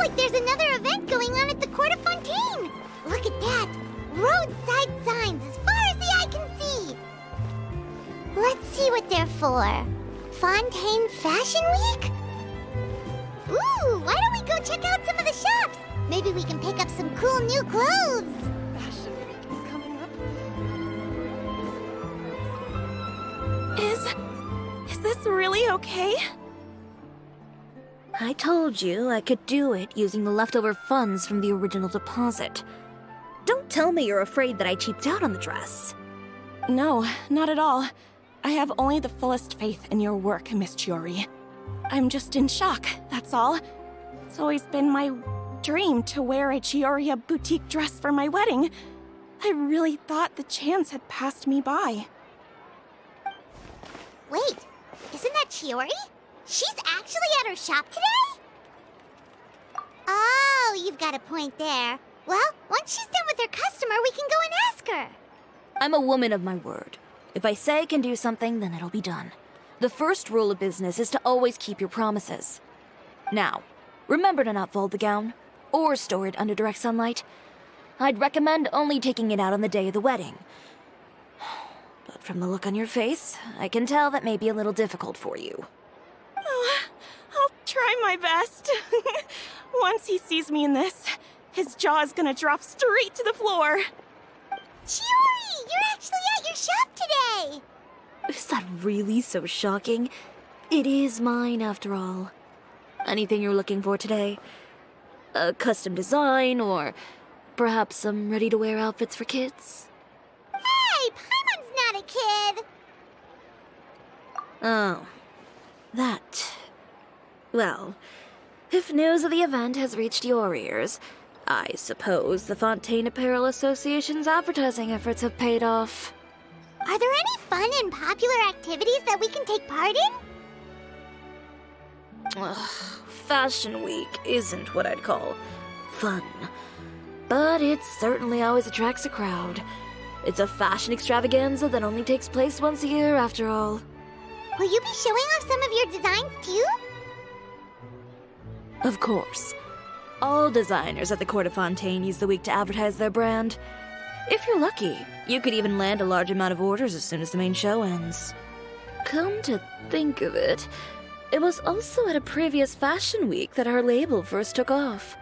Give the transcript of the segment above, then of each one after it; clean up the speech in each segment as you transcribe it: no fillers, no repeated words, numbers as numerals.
like there's another event going on at the Court of Fontaine! Look at that! Roadside signs as far as the eye can see! Let's see what they're for. Fontaine Fashion Week? Ooh, why don't we go check out some of the shops? Maybe we can pick up some cool new clothes! Fashion Week is coming up. Is this really okay? I told you I could do it using the leftover funds from the original deposit. Don't tell me you're afraid that I cheaped out on the dress. No, not at all. I have only the fullest faith in your work, Miss Chiori. I'm just in shock, that's all. It's always been my dream to wear a Chioria boutique dress for my wedding. I really thought the chance had passed me by. Wait, isn't that Chiori? She's actually at her shop today? Oh, you've got a point there. Well, once she's done with her customer, we can go and ask her. I'm a woman of my word. If I say I can do something, then it'll be done. The first rule of business is to always keep your promises. Now, remember to not fold the gown, or store it under direct sunlight. I'd recommend only taking it out on the day of the wedding. But from the look on your face, I can tell that may be a little difficult for you. Oh, I'll try my best. Once he sees me in this, his jaw is gonna drop straight to the floor. Chiori, you're actually at your shop today! Is that really so shocking? It is mine, after all. Anything you're looking for today? A custom design, or perhaps some ready-to-wear outfits for kids? Hey, Paimon's not a kid! Oh, that. Well, if news of the event has reached your ears, I suppose the Fontaine Apparel Association's advertising efforts have paid off. Are there any fun and popular activities that we can take part in? Ugh, Fashion Week isn't what I'd call fun. But it certainly always attracts a crowd. It's a fashion extravaganza that only takes place once a year, after all. Will you be showing off some of your designs, too? Of course. All designers at the Court of Fontaine use the week to advertise their brand. If you're lucky, you could even land a large amount of orders as soon as the main show ends. Come to think of it, it was also at a previous fashion week that our label first took off.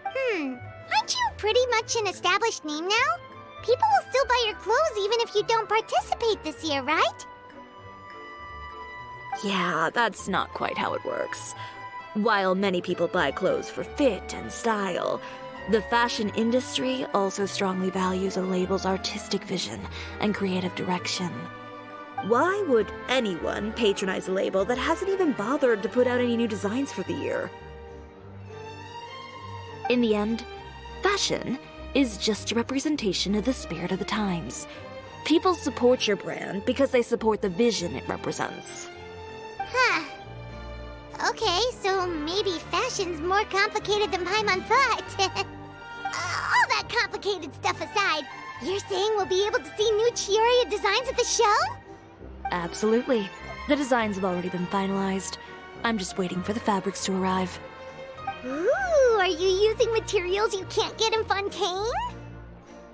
Aren't you pretty much an established name now? People will still buy your clothes even if you don't participate this year, right? Yeah, that's not quite how it works. While many people buy clothes for fit and style, the fashion industry also strongly values a label's artistic vision and creative direction. Why would anyone patronize a label that hasn't even bothered to put out any new designs for the year? In the end, fashion is just a representation of the spirit of the times. People support your brand because they support the vision it represents. Huh. Okay, so maybe fashion's more complicated than Paimon thought. All that complicated stuff aside, you're saying we'll be able to see new Chioria designs at the show? Absolutely. The designs have already been finalized. I'm just waiting for the fabrics to arrive. Ooh, are you using materials you can't get in Fontaine?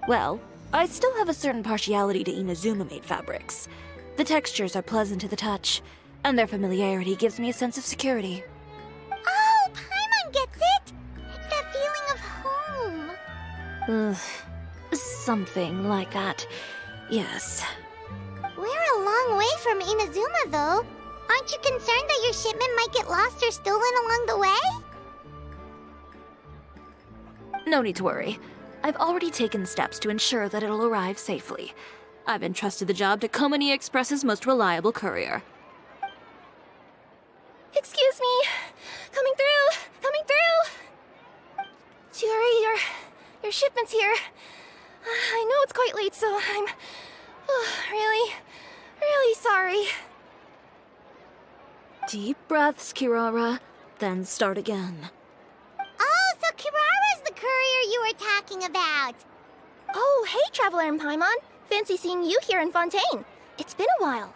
Well, I still have a certain partiality to Inazuma-made fabrics. The textures are pleasant to the touch, and their familiarity gives me a sense of security. Oh, Paimon gets it! It's that feeling of home. Ugh, something like that. Yes. We're a long way from Inazuma, though. Aren't you concerned that your shipment might get lost or stolen along the way? No need to worry. I've already taken steps to ensure that it'll arrive safely. I've entrusted the job to Komani Express's most reliable courier. Excuse me. Coming through. Coming through. Chiori, your shipment's here. I know it's quite late, so I'm really sorry. Deep breaths, Kirara, then start again. Oh, so Kirara's the courier you were talking about. Oh, hey, Traveler and Paimon. Fancy seeing you here in Fontaine. It's been a while.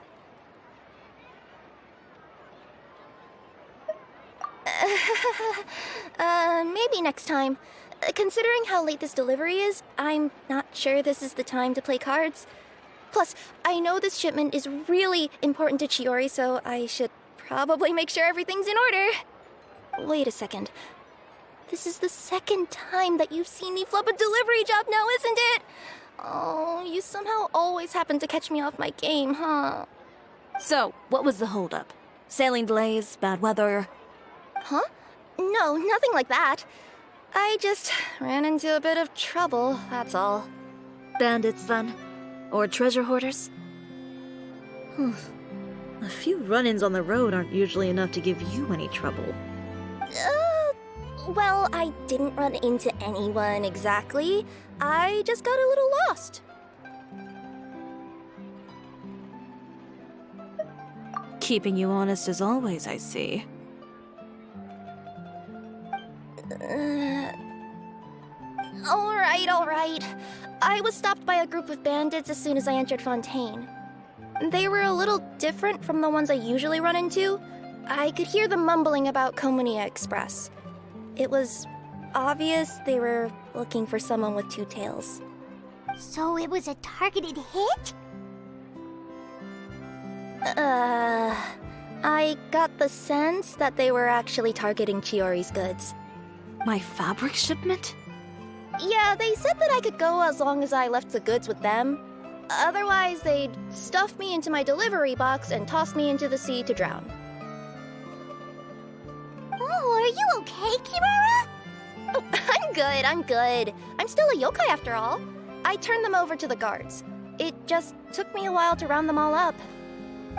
Maybe next time. Considering how late this delivery is, I'm not sure this is the time to play cards. Plus, I know this shipment is really important to Chiori, so I should probably make sure everything's in order. Wait a second. This is the second time that you've seen me flub a delivery job now, isn't it? Oh, you somehow always happen to catch me off my game, huh? So, what was the holdup? Sailing delays, bad weather? Huh? No, nothing like that. I just ran into a bit of trouble, that's all. Bandits, then? Or treasure hoarders? A few run-ins on the road aren't usually enough to give you any trouble. Well, I didn't run into anyone exactly. I just got a little lost. Keeping you honest as always, I see. All right. I was stopped by a group of bandits as soon as I entered Fontaine. They were a little different from the ones I usually run into. I could hear them mumbling about Komunia Express. It was obvious they were looking for someone with two tails. So it was a targeted hit? I got the sense that they were actually targeting Chiori's goods. My fabric shipment? Yeah, they said that I could go as long as I left the goods with them. Otherwise, they'd stuff me into my delivery box and toss me into the sea to drown. Oh, are you okay, Kirara? Oh, I'm good. I'm still a yokai after all. I turned them over to the guards. It just took me a while to round them all up.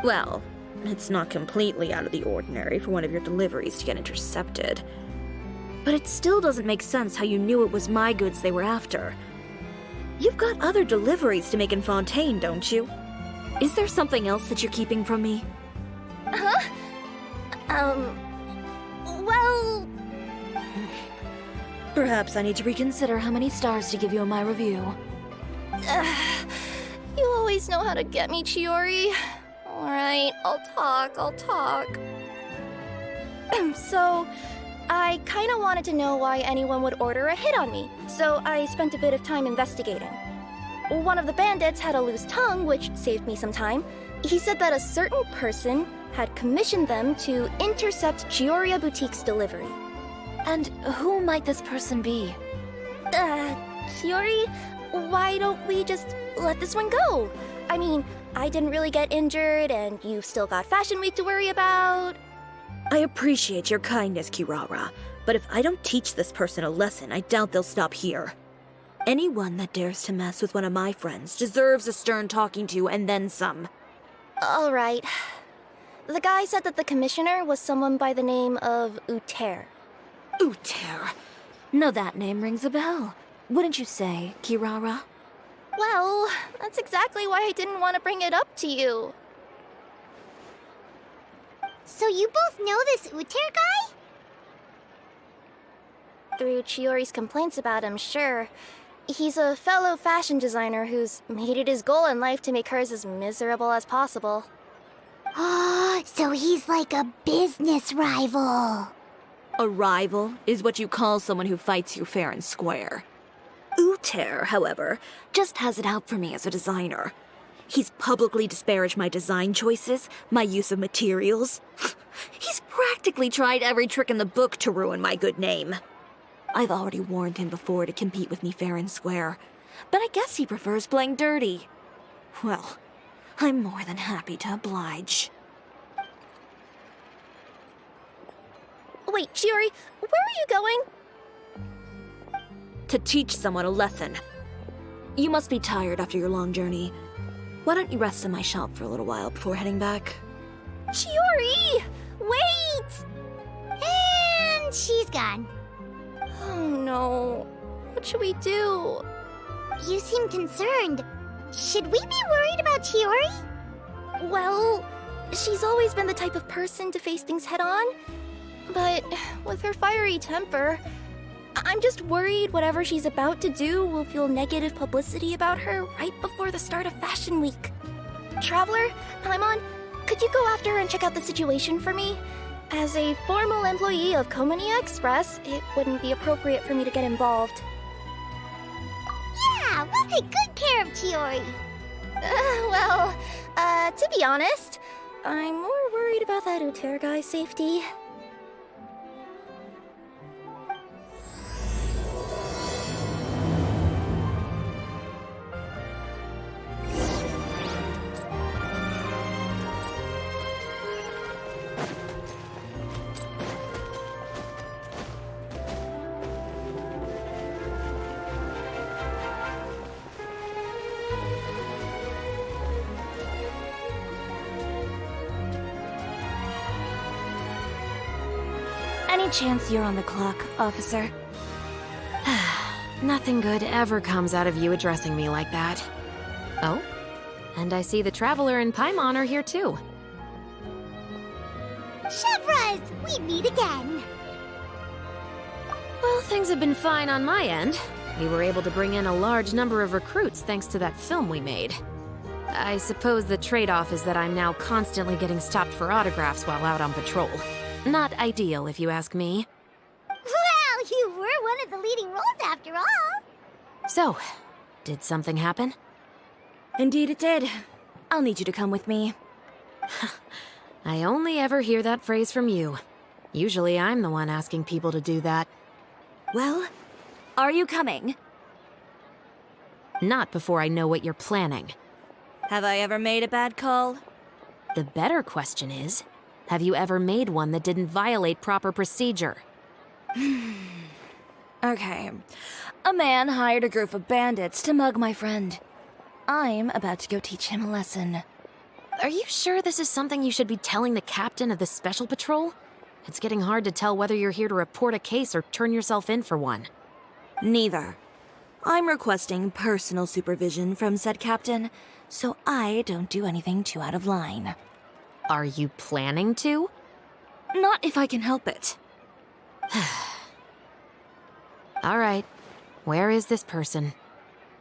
Well, it's not completely out of the ordinary for one of your deliveries to get intercepted. But it still doesn't make sense how you knew it was my goods they were after. You've got other deliveries to make in Fontaine, don't you? Is there something else that you're keeping from me? Huh? Well... Perhaps I need to reconsider how many stars to give you in my review. You always know how to get me, Chiori. Alright, I'll talk. So, I kinda wanted to know why anyone would order a hit on me, so I spent a bit of time investigating. One of the bandits had a loose tongue, which saved me some time. He said that a certain person had commissioned them to intercept Chioria Boutique's delivery. And who might this person be? Chiori, why don't we just let this one go? I mean, I didn't really get injured, and you've still got Fashion Week to worry about. I appreciate your kindness, Kirara, but if I don't teach this person a lesson, I doubt they'll stop here. Anyone that dares to mess with one of my friends deserves a stern talking to and then some. All right. The guy said that the commissioner was someone by the name of Uter. Uter. Now that name rings a bell. Wouldn't you say, Kirara? Well, that's exactly why I didn't want to bring it up to you. So you both know this Uter guy? Through Chiori's complaints about him, sure. He's a fellow fashion designer who's made it his goal in life to make hers as miserable as possible. Oh, so he's like a business rival. A rival is what you call someone who fights you fair and square. Uter, however, just has it out for me as a designer. He's publicly disparaged my design choices, my use of materials. He's practically tried every trick in the book to ruin my good name. I've already warned him before to compete with me fair and square, but I guess he prefers playing dirty. Well, I'm more than happy to oblige. Wait, Chiori, where are you going? To teach someone a lesson. You must be tired after your long journey. Why don't you rest in my shop for a little while before heading back? Chiori! Wait! And she's gone. Oh no. What should we do? You seem concerned. Should we be worried about Chiori? Well, she's always been the type of person to face things head on. But with her fiery temper, I'm just worried whatever she's about to do will feel negative publicity about her right before the start of Fashion Week. Traveler, Paimon, could you go after her and check out the situation for me? As a formal employee of Komonia Express, it wouldn't be appropriate for me to get involved. Yeah, we'll take good care of Chiori. To be honest, I'm more worried about that Uter guy's safety. Any chance you're on the clock, officer? Nothing good ever comes out of you addressing me like that. Oh? And I see the Traveler and Paimon are here too. Chevras, we meet again. Well, things have been fine on my end. We were able to bring in a large number of recruits thanks to that film we made. I suppose the trade-off is that I'm now constantly getting stopped for autographs while out on patrol. Not ideal, if you ask me. Well, you were one of the leading roles after all. So, did something happen? Indeed it did. I'll need you to come with me. I only ever hear that phrase from you. Usually I'm the one asking people to do that. Well, are you coming? Not before I know what you're planning. Have I ever made a bad call? The better question is, have you ever made one that didn't violate proper procedure? Okay. A man hired a group of bandits to mug my friend. I'm about to go teach him a lesson. Are you sure this is something you should be telling the captain of the Special Patrol? It's getting hard to tell whether you're here to report a case or turn yourself in for one. Neither. I'm requesting personal supervision from said captain, so I don't do anything too out of line. Are you planning to? Not if I can help it. All right. Where is this person?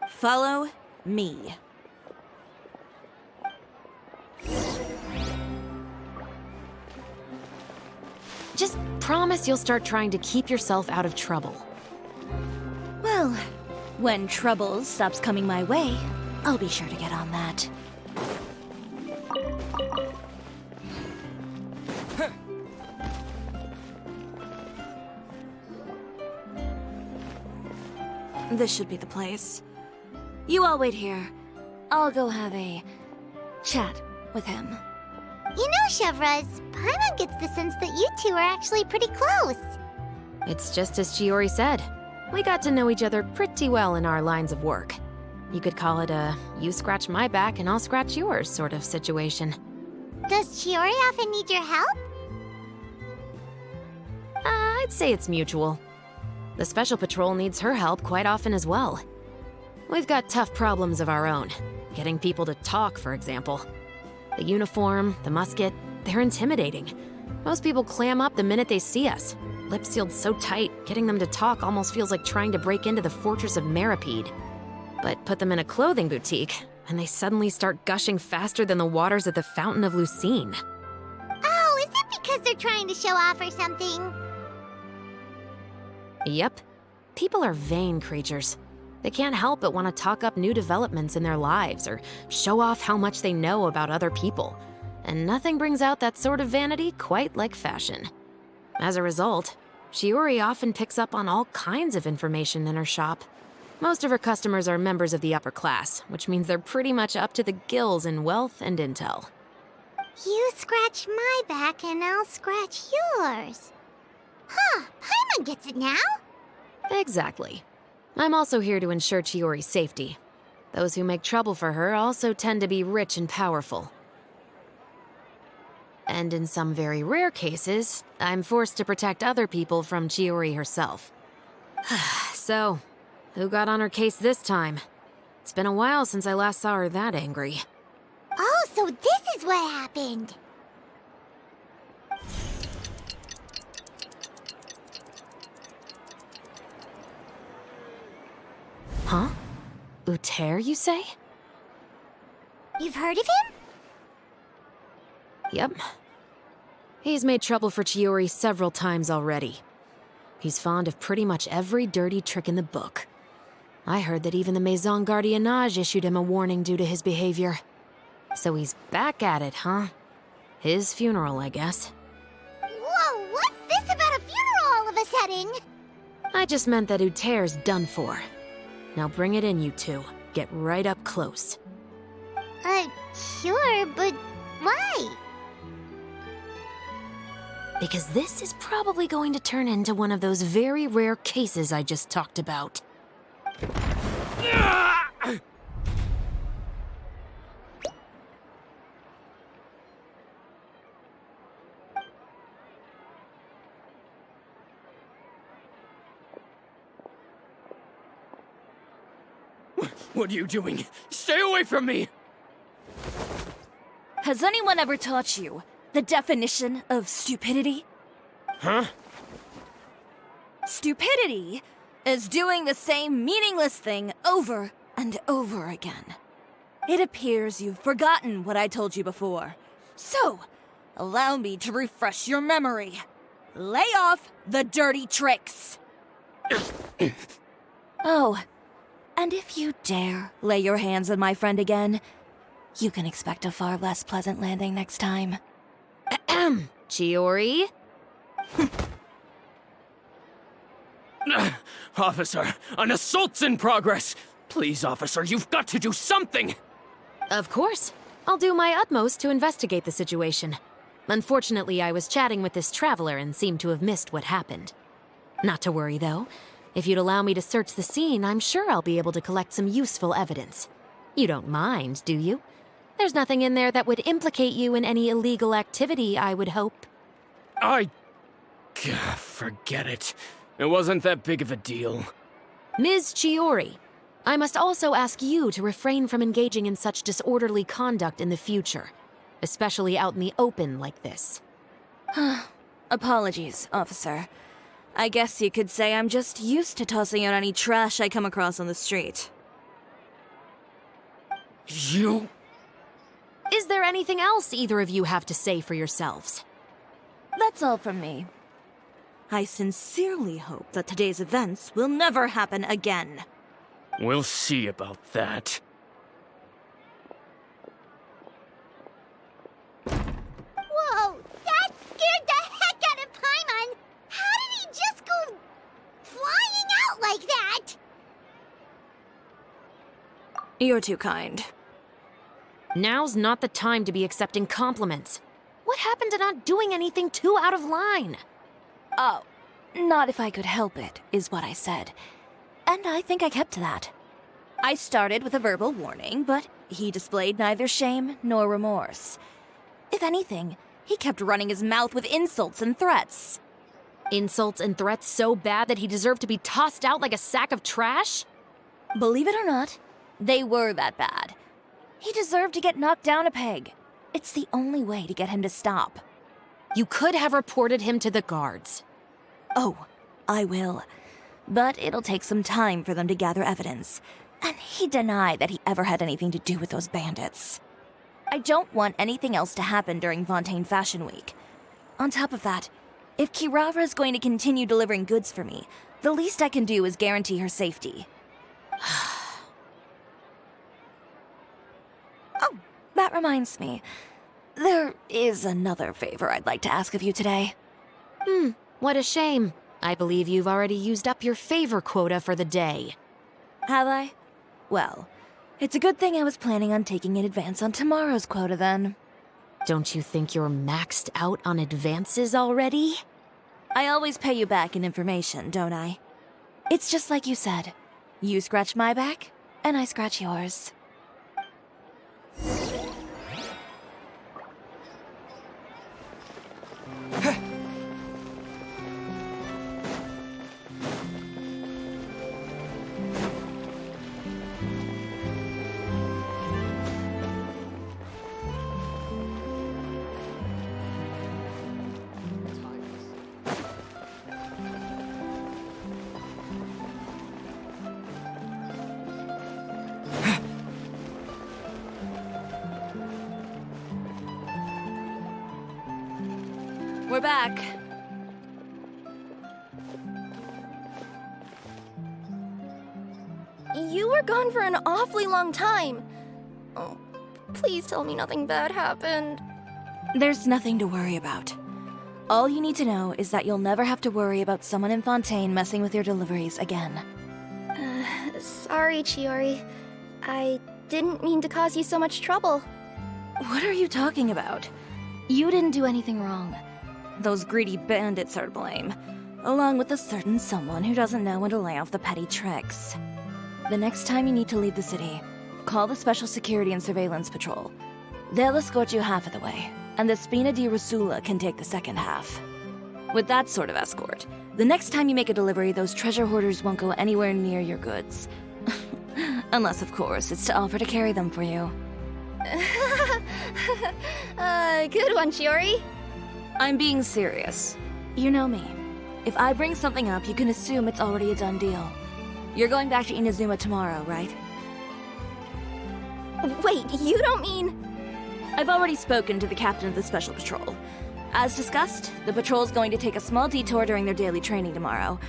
Follow me. Just promise you'll start trying to keep yourself out of trouble. Well, when trouble stops coming my way, I'll be sure to get on that. This should be the place. You all wait here. I'll go have a chat with him. You know, Chevras, Paimon gets the sense that you two are actually pretty close. It's just as Chiori said. We got to know each other pretty well in our lines of work. You could call it a you scratch my back and I'll scratch yours sort of situation. Does Chiori often need your help? I'd say it's mutual. The Special Patrol needs her help quite often as well. We've got tough problems of our own. Getting people to talk, for example. The uniform, the musket, they're intimidating. Most people clam up the minute they see us. Lips sealed so tight, getting them to talk almost feels like trying to break into the fortress of Meripede. But put them in a clothing boutique, and they suddenly start gushing faster than the waters at the Fountain of Lucine. Oh, is it because they're trying to show off or something? Yep. People are vain creatures. They can't help but want to talk up new developments in their lives or show off how much they know about other people. And nothing brings out that sort of vanity quite like fashion. As a result, Chiori often picks up on all kinds of information in her shop. Most of her customers are members of the upper class, which means they're pretty much up to the gills in wealth and intel. You scratch my back and I'll scratch yours. Huh, Paimon gets it now. Exactly. I'm also here to ensure Chiori's safety. Those who make trouble for her also tend to be rich and powerful. And in some very rare cases, I'm forced to protect other people from Chiori herself. So, who got on her case this time? It's been a while since I last saw her that angry. Oh, so this is what happened. Huh? Uter, you say? You've heard of him? Yep. He's made trouble for Chiori several times already. He's fond of pretty much every dirty trick in the book. I heard that even the Maison Gardiennage issued him a warning due to his behavior. So he's back at it, huh? His funeral, I guess. Whoa, what's this about a funeral all of a sudden? I just meant that Uter's done for. Now bring it in, you two. Get right up close. Sure, but why? Because this is probably going to turn into one of those very rare cases I just talked about. What are you doing? Stay away from me! Has anyone ever taught you the definition of stupidity? Huh? Stupidity is doing the same meaningless thing over and over again. It appears you've forgotten what I told you before. So, allow me to refresh your memory. Lay off the dirty tricks. Oh, and if you dare lay your hands on my friend again, you can expect a far less pleasant landing next time. Ahem. Chiori? Officer, an assault's in progress! Please, officer, you've got to do something! Of course. I'll do my utmost to investigate the situation. Unfortunately, I was chatting with this traveler and seemed to have missed what happened. Not to worry, though. If you'd allow me to search the scene, I'm sure I'll be able to collect some useful evidence. You don't mind, do you? There's nothing in there that would implicate you in any illegal activity, I would hope. Forget it. It wasn't that big of a deal. Ms. Chiori, I must also ask you to refrain from engaging in such disorderly conduct in the future, especially out in the open like this. Apologies, officer. I guess you could say I'm just used to tossing out any trash I come across on the street. You... Is there anything else either of you have to say for yourselves? That's all from me. I sincerely hope that today's events will never happen again. We'll see about that. Whoa, that scared the heck out of Paimon! How did he just go flying out like that? You're too kind. Now's not the time to be accepting compliments. What happened to not doing anything too out of line? Oh, not if I could help it, is what I said. And I think I kept to that. I started with a verbal warning, but he displayed neither shame nor remorse. If anything, he kept running his mouth with insults and threats. Insults and threats so bad that he deserved to be tossed out like a sack of trash? Believe it or not, they were that bad. He deserved to get knocked down a peg. It's the only way to get him to stop. You could have reported him to the guards. Oh, I will. But it'll take some time for them to gather evidence. And he denied that he ever had anything to do with those bandits. I don't want anything else to happen during Fontaine Fashion Week. On top of that, if Kirara is going to continue delivering goods for me, the least I can do is guarantee her safety. Oh, that reminds me. There is another favor I'd like to ask of you today. What a shame. I believe you've already used up your favor quota for the day. Have I? Well, it's a good thing I was planning on taking an advance on tomorrow's quota then. Don't you think you're maxed out on advances already? I always pay you back in information, don't I? It's just like you said. You scratch my back, and I scratch yours. We're back. You were gone for an awfully long time. Oh, please tell me nothing bad happened. There's nothing to worry about. All you need to know is that you'll never have to worry about someone in Fontaine messing with your deliveries again. Sorry, Chiori. I didn't mean to cause you so much trouble. What are you talking about? You didn't do anything wrong. Those greedy bandits are to blame, along with a certain someone who doesn't know when to lay off the petty tricks. The next time you need to leave the city, call the Special Security and Surveillance Patrol. They'll escort you half of the way, and the Spina di Rusula can take the second half. With that sort of escort, the next time you make a delivery, those treasure hoarders won't go anywhere near your goods. Unless, of course, it's to offer to carry them for you. Good one, Chiori. I'm being serious. You know me. If I bring something up, you can assume it's already a done deal. You're going back to Inazuma tomorrow, right? Wait, you don't mean... I've already spoken to the captain of the Special Patrol. As discussed, the patrol's going to take a small detour during their daily training tomorrow.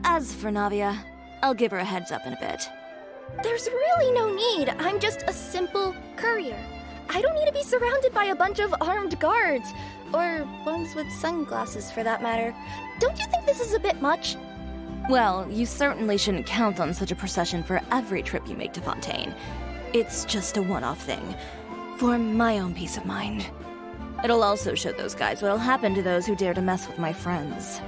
As for Navia, I'll give her a heads up in a bit. There's really no need. I'm just a simple courier. I don't need to be surrounded by a bunch of armed guards. Or ones with sunglasses, for that matter. Don't you think this is a bit much? Well, you certainly shouldn't count on such a procession for every trip you make to Fontaine. It's just a one-off thing, for my own peace of mind. It'll also show those guys what'll happen to those who dare to mess with my friends.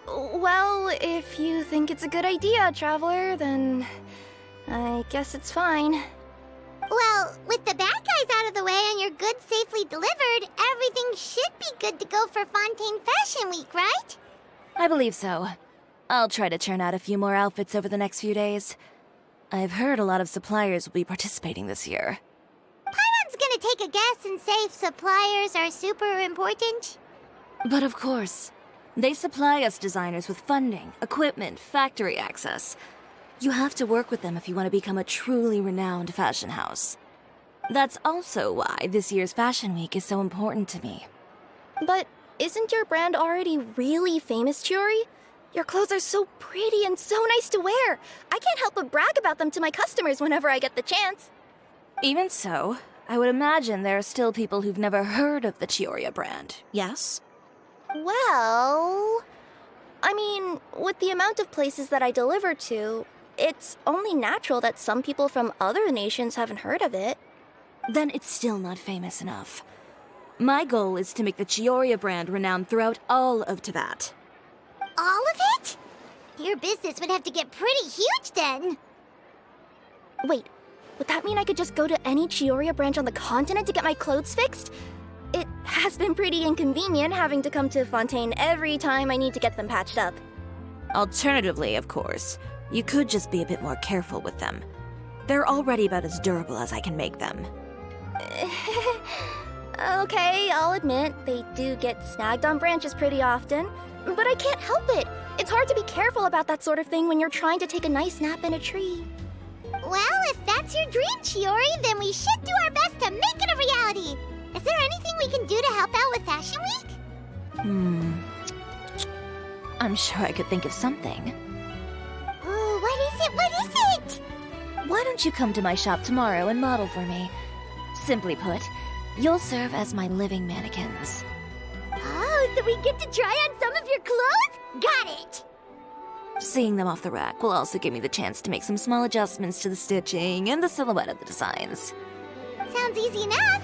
Well, if you think it's a good idea, Traveler, then I guess it's fine. Well, with the bad guys out of the way and your goods safely delivered, everything should be good to go for Fontaine Fashion Week, right? I believe so. I'll try to churn out a few more outfits over the next few days. I've heard a lot of suppliers will be participating this year. Paimon's gonna take a guess and say suppliers are super important. But of course, they supply us designers with funding, equipment, factory access. You have to work with them if you want to become a truly renowned fashion house. That's also why this year's Fashion Week is so important to me. But isn't your brand already really famous, Chiori? Your clothes are so pretty and so nice to wear. I can't help but brag about them to my customers whenever I get the chance. Even so, I would imagine there are still people who've never heard of the Cisoria brand, yes? Well... I mean, with the amount of places that I deliver to, it's only natural that some people from other nations haven't heard of it. Then it's still not famous enough. My goal is to make the Cisoria brand renowned throughout all of Teyvat. All of it? Your business would have to get pretty huge then. Wait, would that mean I could just go to any Cisoria branch on the continent to get my clothes fixed? It has been pretty inconvenient having to come to Fontaine every time I need to get them patched up. Alternatively, of course, you could just be a bit more careful with them. They're already about as durable as I can make them. Okay, I'll admit, they do get snagged on branches pretty often, but I can't help it. It's hard to be careful about that sort of thing when you're trying to take a nice nap in a tree. Well, if that's your dream, Chiori, then we should do our best to make it a reality. Is there anything we can do to help out with Fashion Week? I'm sure I could think of something. Ooh, what is it? What is it? Why don't you come to my shop tomorrow and model for me? Simply put, you'll serve as my living mannequins. Oh, so we get to try on some of your clothes? Got it! Seeing them off the rack will also give me the chance to make some small adjustments to the stitching and the silhouette of the designs. Sounds easy enough.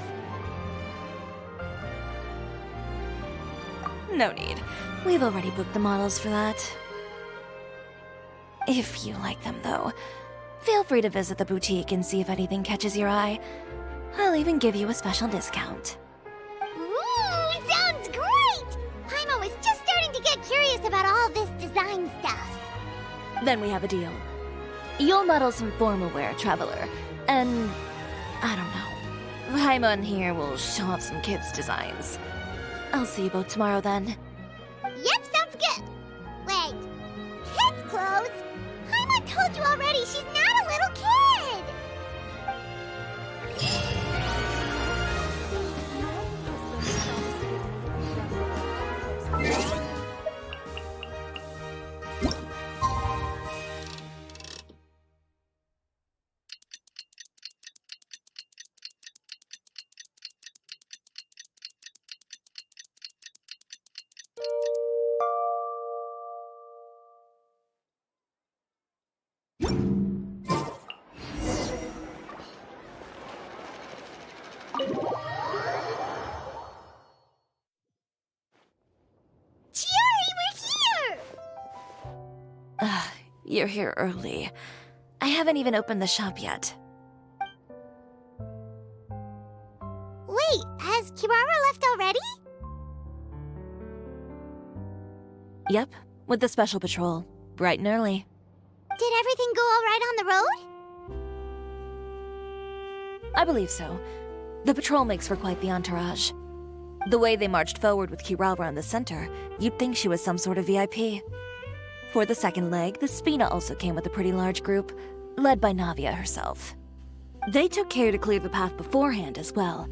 No need. We've already booked the models for that. If you like them, though, feel free to visit the boutique and see if anything catches your eye. I'll even give you a special discount. Ooh, sounds great! Paimon was just starting to get curious about all this design stuff. Then we have a deal. You'll model some formal wear, Traveler, and I don't know. Paimon here will show off some kids' designs. I'll see you both tomorrow then. Yep, sounds good. Wait, kids' clothes? Paimon told you already she's not a little kid. Chiori, we're here! You're here early. I haven't even opened the shop yet. Wait, has Kirara left already? Yep, with the special patrol. Bright and early. Did everything go all right on the road? I believe so. The patrol makes for quite the entourage. The way they marched forward with Kirara in the center, you'd think she was some sort of VIP. For the second leg, the Spina also came with a pretty large group, led by Navia herself. They took care to clear the path beforehand as well.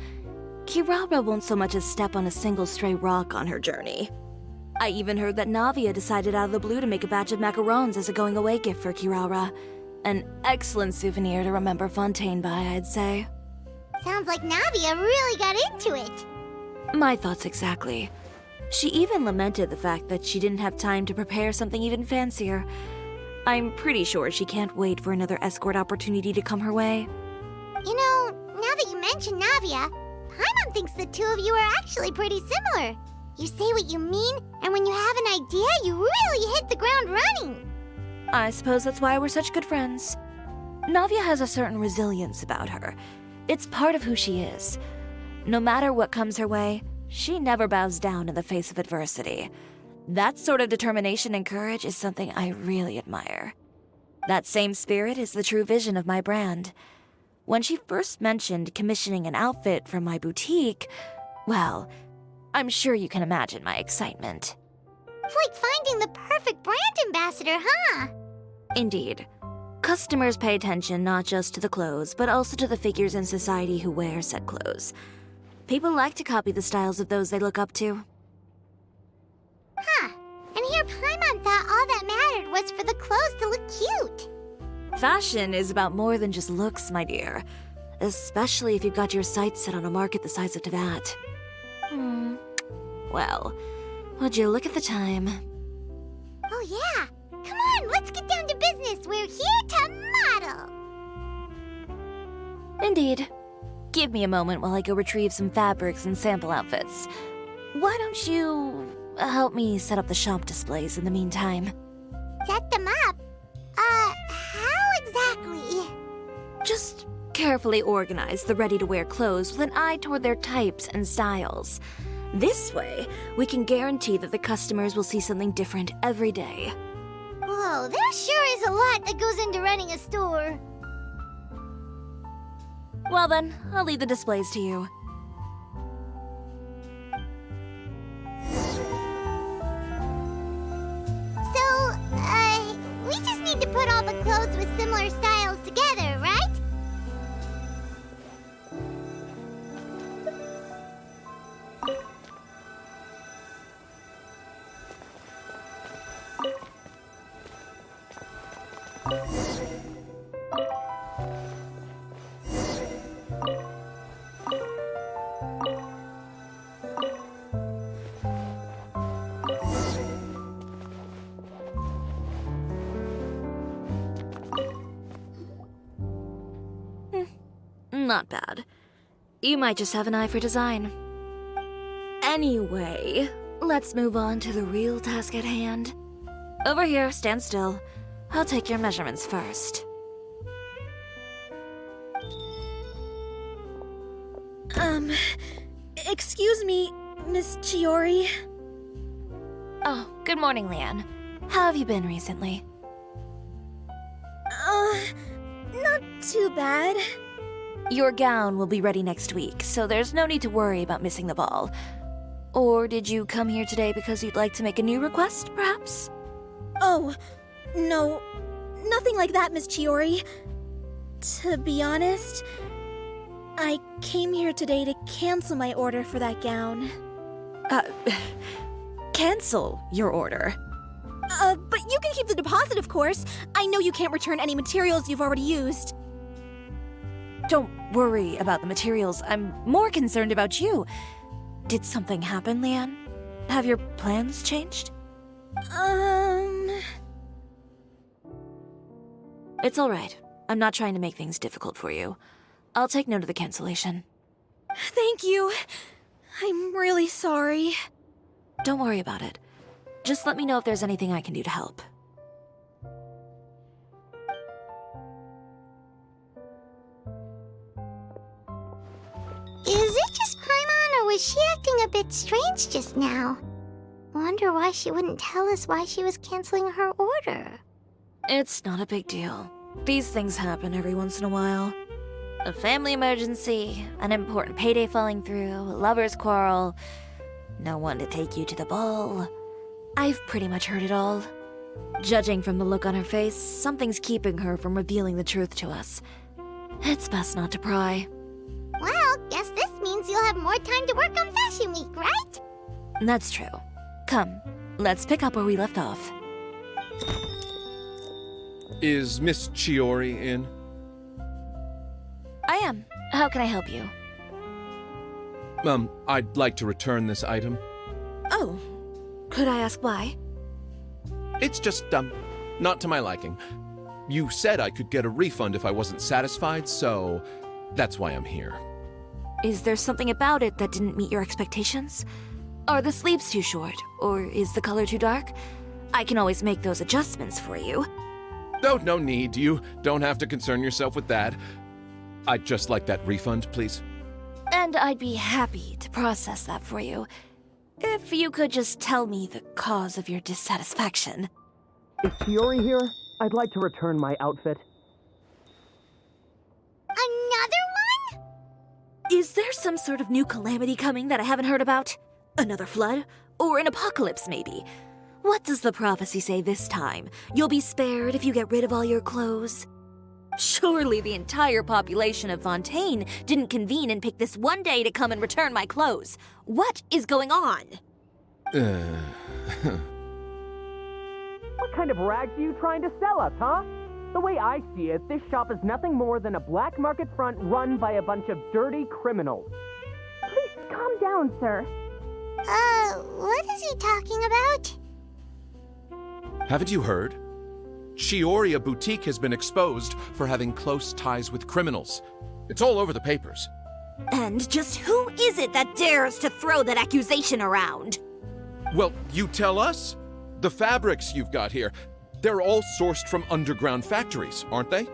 Kirara won't so much as step on a single stray rock on her journey. I even heard that Navia decided out of the blue to make a batch of macarons as a going-away gift for Kirara. An excellent souvenir to remember Fontaine by, I'd say. Sounds like Navia really got into it. My thoughts exactly. She even lamented the fact that she didn't have time to prepare something even fancier. I'm pretty sure she can't wait for another escort opportunity to come her way. You know, now that you mention Navia, Paimon thinks the two of you are actually pretty similar. You say what you mean, and when you have an idea, you really hit the ground running. I suppose that's why we're such good friends. Navia has a certain resilience about her. It's part of who she is. No matter what comes her way, she never bows down in the face of adversity. That sort of determination and courage is something I really admire. That same spirit is the true vision of my brand. When she first mentioned commissioning an outfit from my boutique, well, I'm sure you can imagine my excitement. It's like finding the perfect brand ambassador, huh? Indeed. Customers pay attention not just to the clothes, but also to the figures in society who wear said clothes. People like to copy the styles of those they look up to. Huh. And here Paimon thought all that mattered was for the clothes to look cute. Fashion is about more than just looks, my dear. Especially if you've got your sights set on a market the size of Teyvat. Well, would you look at the time? Oh yeah. Come on, let's get down to business. We're here to model. Indeed. Give me a moment while I go retrieve some fabrics and sample outfits. Why don't you help me set up the shop displays in the meantime? Set them up? How exactly? Just carefully organize the ready-to-wear clothes with an eye toward their types and styles. This way, we can guarantee that the customers will see something different every day. Whoa, there sure is a lot that goes into running a store. Well then, I'll leave the displays to you. So, we just need to put all the clothes with similar styles together, right? Not bad. You might just have an eye for design. Anyway, let's move on to the real task at hand. Over here, stand still. I'll take your measurements first. Excuse me, Miss Chiori. Oh, good morning, Leanne. How have you been recently? Not too bad. Your gown will be ready next week, so there's no need to worry about missing the ball. Or did you come here today because you'd like to make a new request, perhaps? Oh, no. Nothing like that, Miss Chiori. To be honest, I came here today to cancel my order for that gown. Cancel your order. But You can keep the deposit, of course. I know you can't return any materials you've already used. Don't worry about the materials. I'm more concerned about you. Did something happen, Leanne? Have your plans changed? It's all right. I'm not trying to make things difficult for you. I'll take note of the cancellation. Thank you. I'm really sorry. Don't worry about it. Just let me know if there's anything I can do to help. Is it just Paimon, or was she acting a bit strange just now? Wonder why she wouldn't tell us why she was canceling her order. It's not a big deal. These things happen every once in a while. A family emergency, an important payday falling through, a lover's quarrel, no one to take you to the ball. I've pretty much heard it all. Judging from the look on her face, something's keeping her from revealing the truth to us. It's best not to pry. Well, guess this means you'll have more time to work on Fashion Week, right? That's true. Come, let's pick up where we left off. Is Miss Chiori in? I am. How can I help you? I'd like to return this item. Oh, could I ask why? It's just, not to my liking. You said I could get a refund if I wasn't satisfied, so that's why I'm here. Is there something about it that didn't meet your expectations? Are the sleeves too short, or is the color too dark? I can always make those adjustments for you. Oh, no need. You don't have to concern yourself with that. I'd just like that refund, please. And I'd be happy to process that for you. If you could just tell me the cause of your dissatisfaction. Is Ciori here? I'd like to return my outfit. Another one? Is there some sort of new calamity coming that I haven't heard about? Another flood? Or an apocalypse, maybe? What does the prophecy say this time? You'll be spared if you get rid of all your clothes? Surely the entire population of Fontaine didn't convene and pick this one day to come and return my clothes. What is going on? What kind of rags are you trying to sell us, huh? The way I see it, this shop is nothing more than a black market front run by a bunch of dirty criminals. Please calm down, sir. What is he talking about? Haven't you heard? Chiori Boutique has been exposed for having close ties with criminals. It's all over the papers. And just who is it that dares to throw that accusation around? Well, you tell us. The fabrics you've got here, they're all sourced from underground factories, aren't they?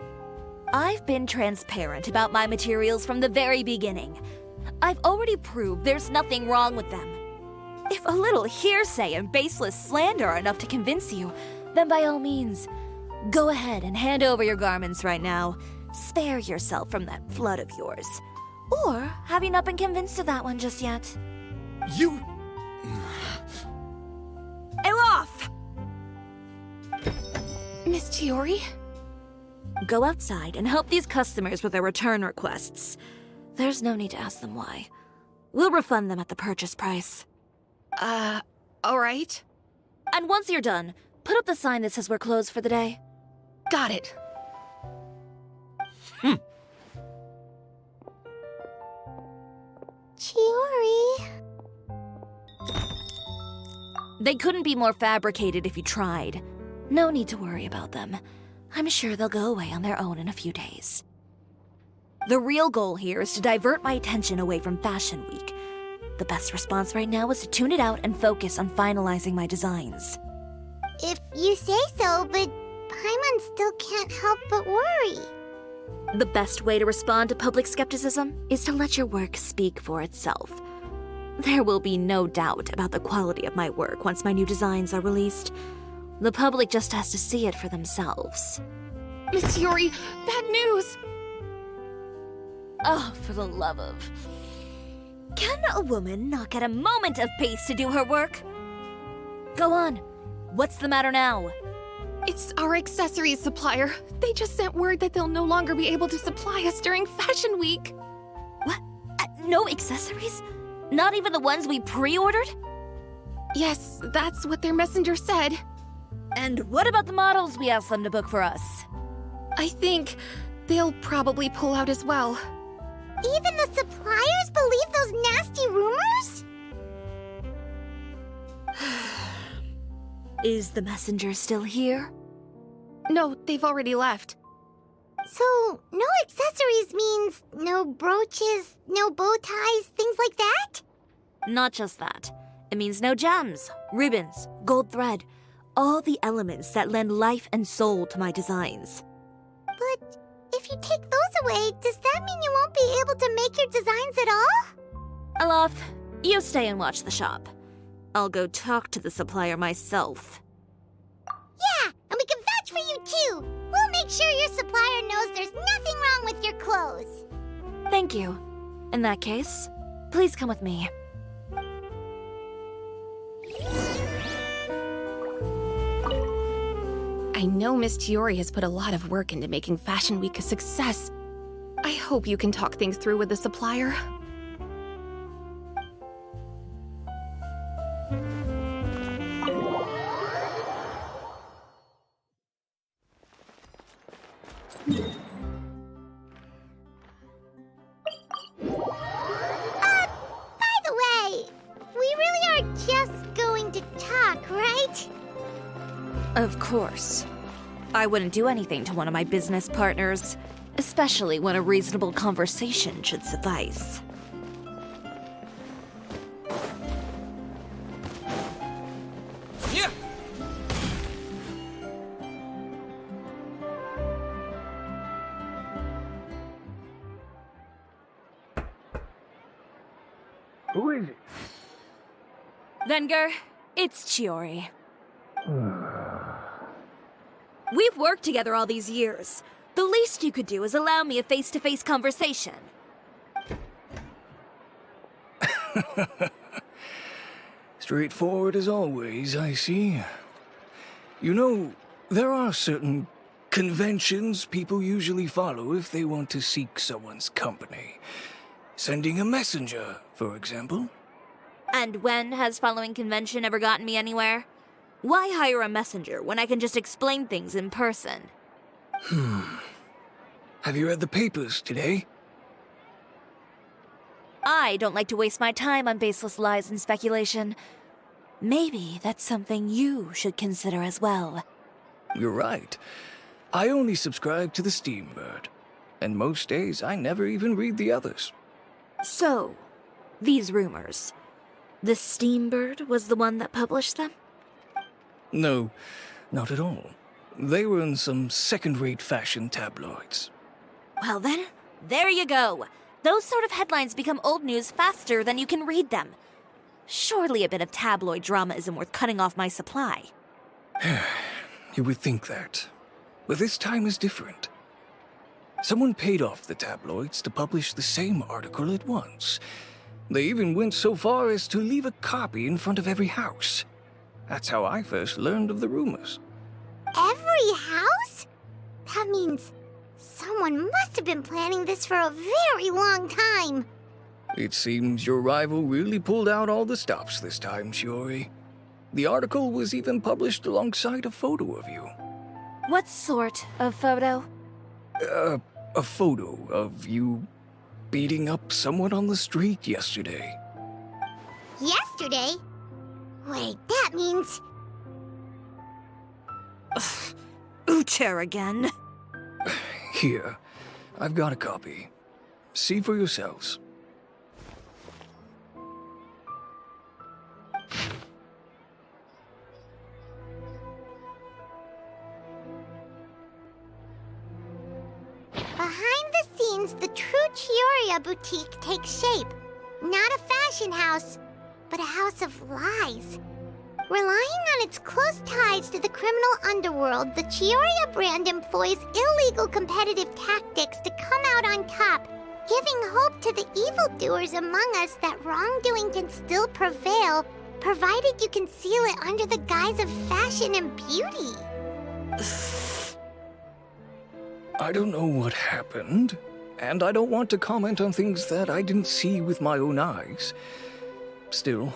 I've been transparent about my materials from the very beginning. I've already proved there's nothing wrong with them. If a little hearsay and baseless slander are enough to convince you, then by all means, go ahead and hand over your garments right now. Spare yourself from that flood of yours. Or have you not been convinced of that one just yet? You... Elof! Miss Chiori? Go outside and help these customers with their return requests. There's no need to ask them why. We'll refund them at the purchase price. Alright. And once you're done, put up the sign that says we're closed for the day. Got it. Chiori. They couldn't be more fabricated if you tried. No need to worry about them. I'm sure they'll go away on their own in a few days. The real goal here is to divert my attention away from Fashion Week. The best response right now is to tune it out and focus on finalizing my designs. If you say so, but Paimon still can't help but worry. The best way to respond to public skepticism is to let your work speak for itself. There will be no doubt about the quality of my work once my new designs are released. The public just has to see it for themselves. Miss Ciori, bad news! Oh, for the love of... Can a woman not get a moment of peace to do her work? Go on. What's the matter now? It's our accessories supplier. They just sent word that they'll no longer be able to supply us during Fashion Week. What? No accessories? Not even the ones we pre-ordered? Yes, that's what their messenger said. And what about the models we asked them to book for us? I think they'll probably pull out as well. Even the suppliers believe those nasty rumors? Is the messenger still here? No, they've already left. So, no accessories means no brooches, no bow ties, things like that? Not just that. It means no gems, ribbons, gold thread, all the elements that lend life and soul to my designs. But if you take those away, does that mean you won't be able to make your designs at all? Alof, you stay and watch the shop. I'll go talk to the supplier myself. Yeah, and we can vouch for you too. We'll make sure your supplier knows there's nothing wrong with your clothes. Thank you. In that case, please come with me. I know Miss Chiori has put a lot of work into making Fashion Week a success. I hope you can talk things through with the supplier. By the way, we really are just going to talk, right? Of course. I wouldn't do anything to one of my business partners, especially when a reasonable conversation should suffice. Yeah. Who is it? Venger, it's Chiori. We've worked together all these years. The least you could do is allow me a face-to-face conversation. Straightforward as always, I see. You know, there are certain conventions people usually follow if they want to seek someone's company. Sending a messenger, for example. And when has following convention ever gotten me anywhere? Why hire a messenger when I can just explain things in person? Have you read the papers today? I don't like to waste my time on baseless lies and speculation. Maybe that's something you should consider as well. You're right. I only subscribe to the Steambird. And most days I never even read the others. So, these rumors. The Steambird was the one that published them? No, not at all. They were in some second-rate fashion tabloids. Well then, there you go. Those sort of headlines become old news faster than you can read them. Surely a bit of tabloid drama isn't worth cutting off my supply. You would think that. But this time is different. Someone paid off the tabloids to publish the same article at once. They even went so far as to leave a copy in front of every house. That's how I first learned of the rumors. Every house? That means someone must have been planning this for a very long time. It seems your rival really pulled out all the stops this time, Chiori. The article was even published alongside a photo of you. What sort of photo? A photo of you beating up someone on the street yesterday. Yesterday? Wait, that means... Uter again. Here, I've got a copy. See for yourselves. Behind the scenes, the true Cisoria boutique takes shape. Not a fashion house, but a house of lies. Relying on its close ties to the criminal underworld, the Cisoria brand employs illegal competitive tactics to come out on top, giving hope to the evildoers among us that wrongdoing can still prevail, provided you conceal it under the guise of fashion and beauty. I don't know what happened, and I don't want to comment on things that I didn't see with my own eyes. Still,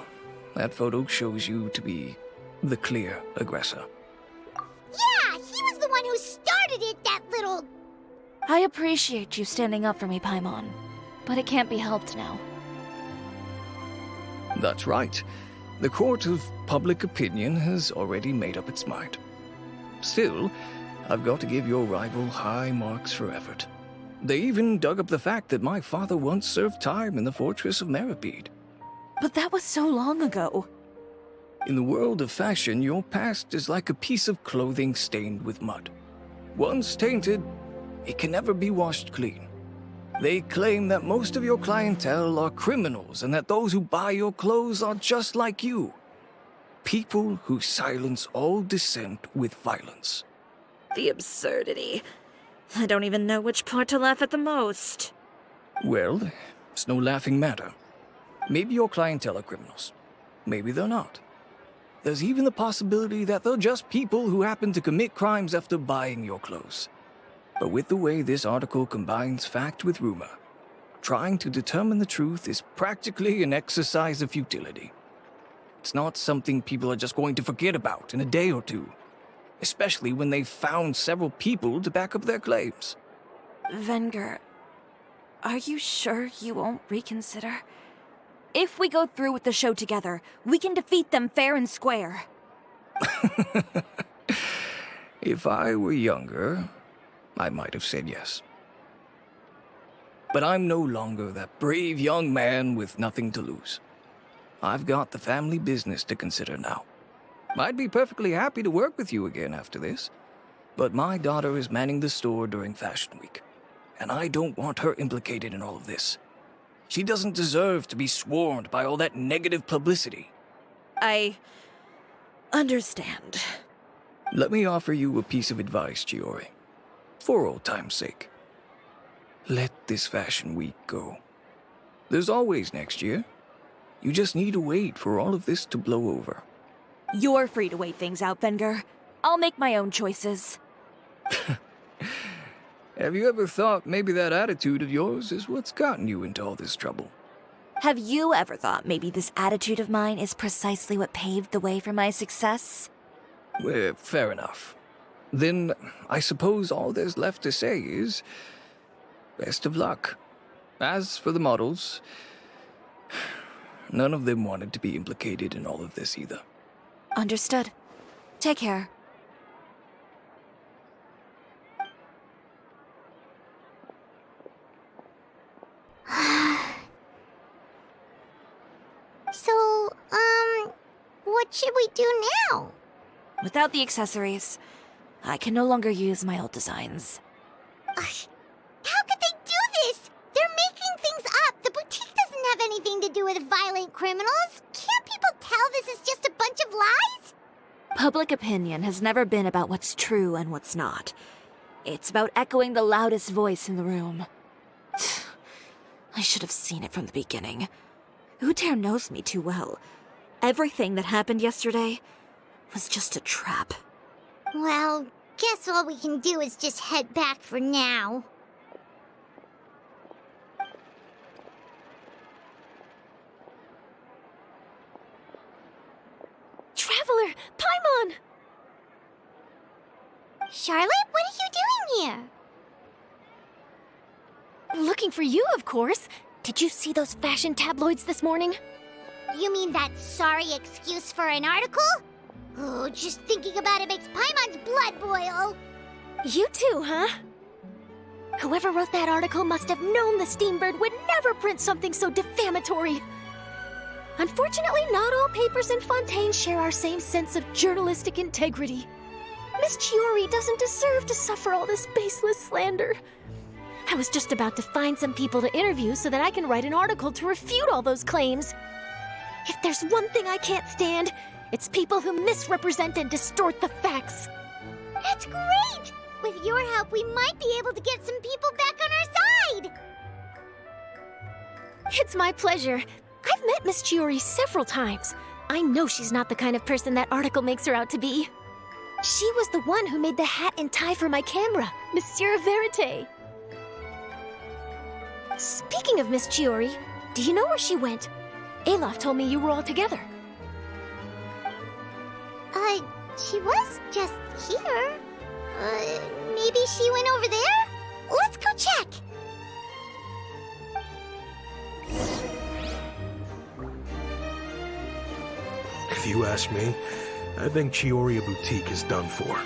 that photo shows you to be the clear aggressor. little... I appreciate you standing up for me, Paimon, but it can't be helped now. That's right. The court of public opinion has already made up its mind. Still, I've got to give your rival high marks for effort. They even dug up the fact that my father once served time in the fortress of Meripede. But that was so long ago. In the world of fashion, your past is like a piece of clothing stained with mud. Once tainted, it can never be washed clean. They claim that most of your clientele are criminals and that those who buy your clothes are just like you. People who silence all dissent with violence. The absurdity. I don't even know which part to laugh at the most. Well, it's no laughing matter. Maybe your clientele are criminals. Maybe they're not. There's even the possibility that they're just people who happen to commit crimes after buying your clothes. But with the way this article combines fact with rumor, trying to determine the truth is practically an exercise of futility. It's not something people are just going to forget about in a day or two, especially when they've found several people to back up their claims. Venger, are you sure you won't reconsider? If we go through with the show together, we can defeat them fair and square. If I were younger, I might have said yes. But I'm no longer that brave young man with nothing to lose. I've got the family business to consider now. I'd be perfectly happy to work with you again after this, but my daughter is manning the store during Fashion Week, and I don't want her implicated in all of this. She doesn't deserve to be swarmed by all that negative publicity. I understand. Let me offer you a piece of advice, Chiori. For old time's sake. Let this Fashion Week go. There's always next year. You just need to wait for all of this to blow over. You're free to wait things out, Venger. I'll make my own choices. Have you ever thought maybe that attitude of yours is what's gotten you into all this trouble? Have you ever thought maybe this attitude of mine is precisely what paved the way for my success? Well, fair enough. Then I suppose all there's left to say is, best of luck. As for the models, none of them wanted to be implicated in all of this either. Understood. Take care. So, what should we do now? Without the accessories, I can no longer use my old designs. Ugh, how could they do this? They're making things up. The boutique doesn't have anything to do with violent criminals. Can't people tell this is just a bunch of lies? Public opinion has never been about what's true and what's not. It's about echoing the loudest voice in the room. I should have seen it from the beginning. Uter knows me too well. Everything that happened yesterday was just a trap. Well, guess all we can do is just head back for now. Traveler! Paimon! Charlotte, what are you doing here? Looking for you, of course. Did you see those fashion tabloids this morning? You mean that sorry excuse for an article? Oh, just thinking about it makes Paimon's blood boil. You too, huh? Whoever wrote that article must have known the Steambird would never print something so defamatory. Unfortunately, not all papers in Fontaine share our same sense of journalistic integrity. Miss Chiori doesn't deserve to suffer all this baseless slander. I was just about to find some people to interview so that I can write an article to refute all those claims. If there's one thing I can't stand, it's people who misrepresent and distort the facts. That's great! With your help, we might be able to get some people back on our side! It's my pleasure. I've met Miss Chiori several times. I know she's not the kind of person that article makes her out to be. She was the one who made the hat and tie for my camera, Monsieur Verite. Speaking of Miss Chiori, do you know where she went? Alof told me you were all together. She was just here. Maybe she went over there? Let's go check! If you ask me, I think Chiori Boutique is done for.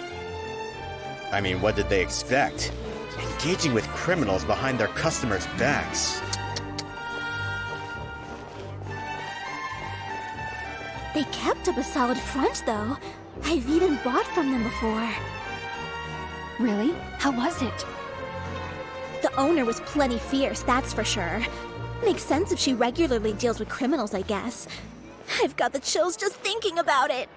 I mean, what did they expect? Engaging with criminals behind their customers' backs. They kept up a solid front, though. I've even bought from them before. Really? How was it? The owner was plenty fierce, that's for sure. Makes sense if she regularly deals with criminals, I guess. I've got the chills just thinking about it.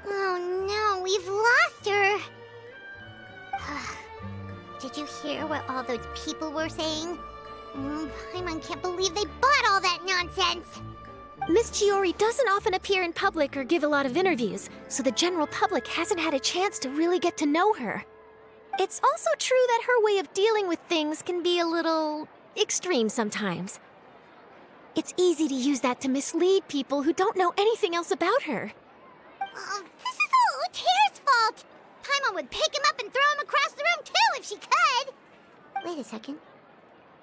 Oh no, we've lost her. Did you hear what all those people were saying? Paimon can't believe they bought all that nonsense. Miss Chiori doesn't often appear in public or give a lot of interviews, so the general public hasn't had a chance to really get to know her. It's also true that her way of dealing with things can be a little extreme sometimes. It's easy to use that to mislead people who don't know anything else about her. This is all Utear's fault. Paimon would pick him up and throw him across the room too if she could. Wait a second.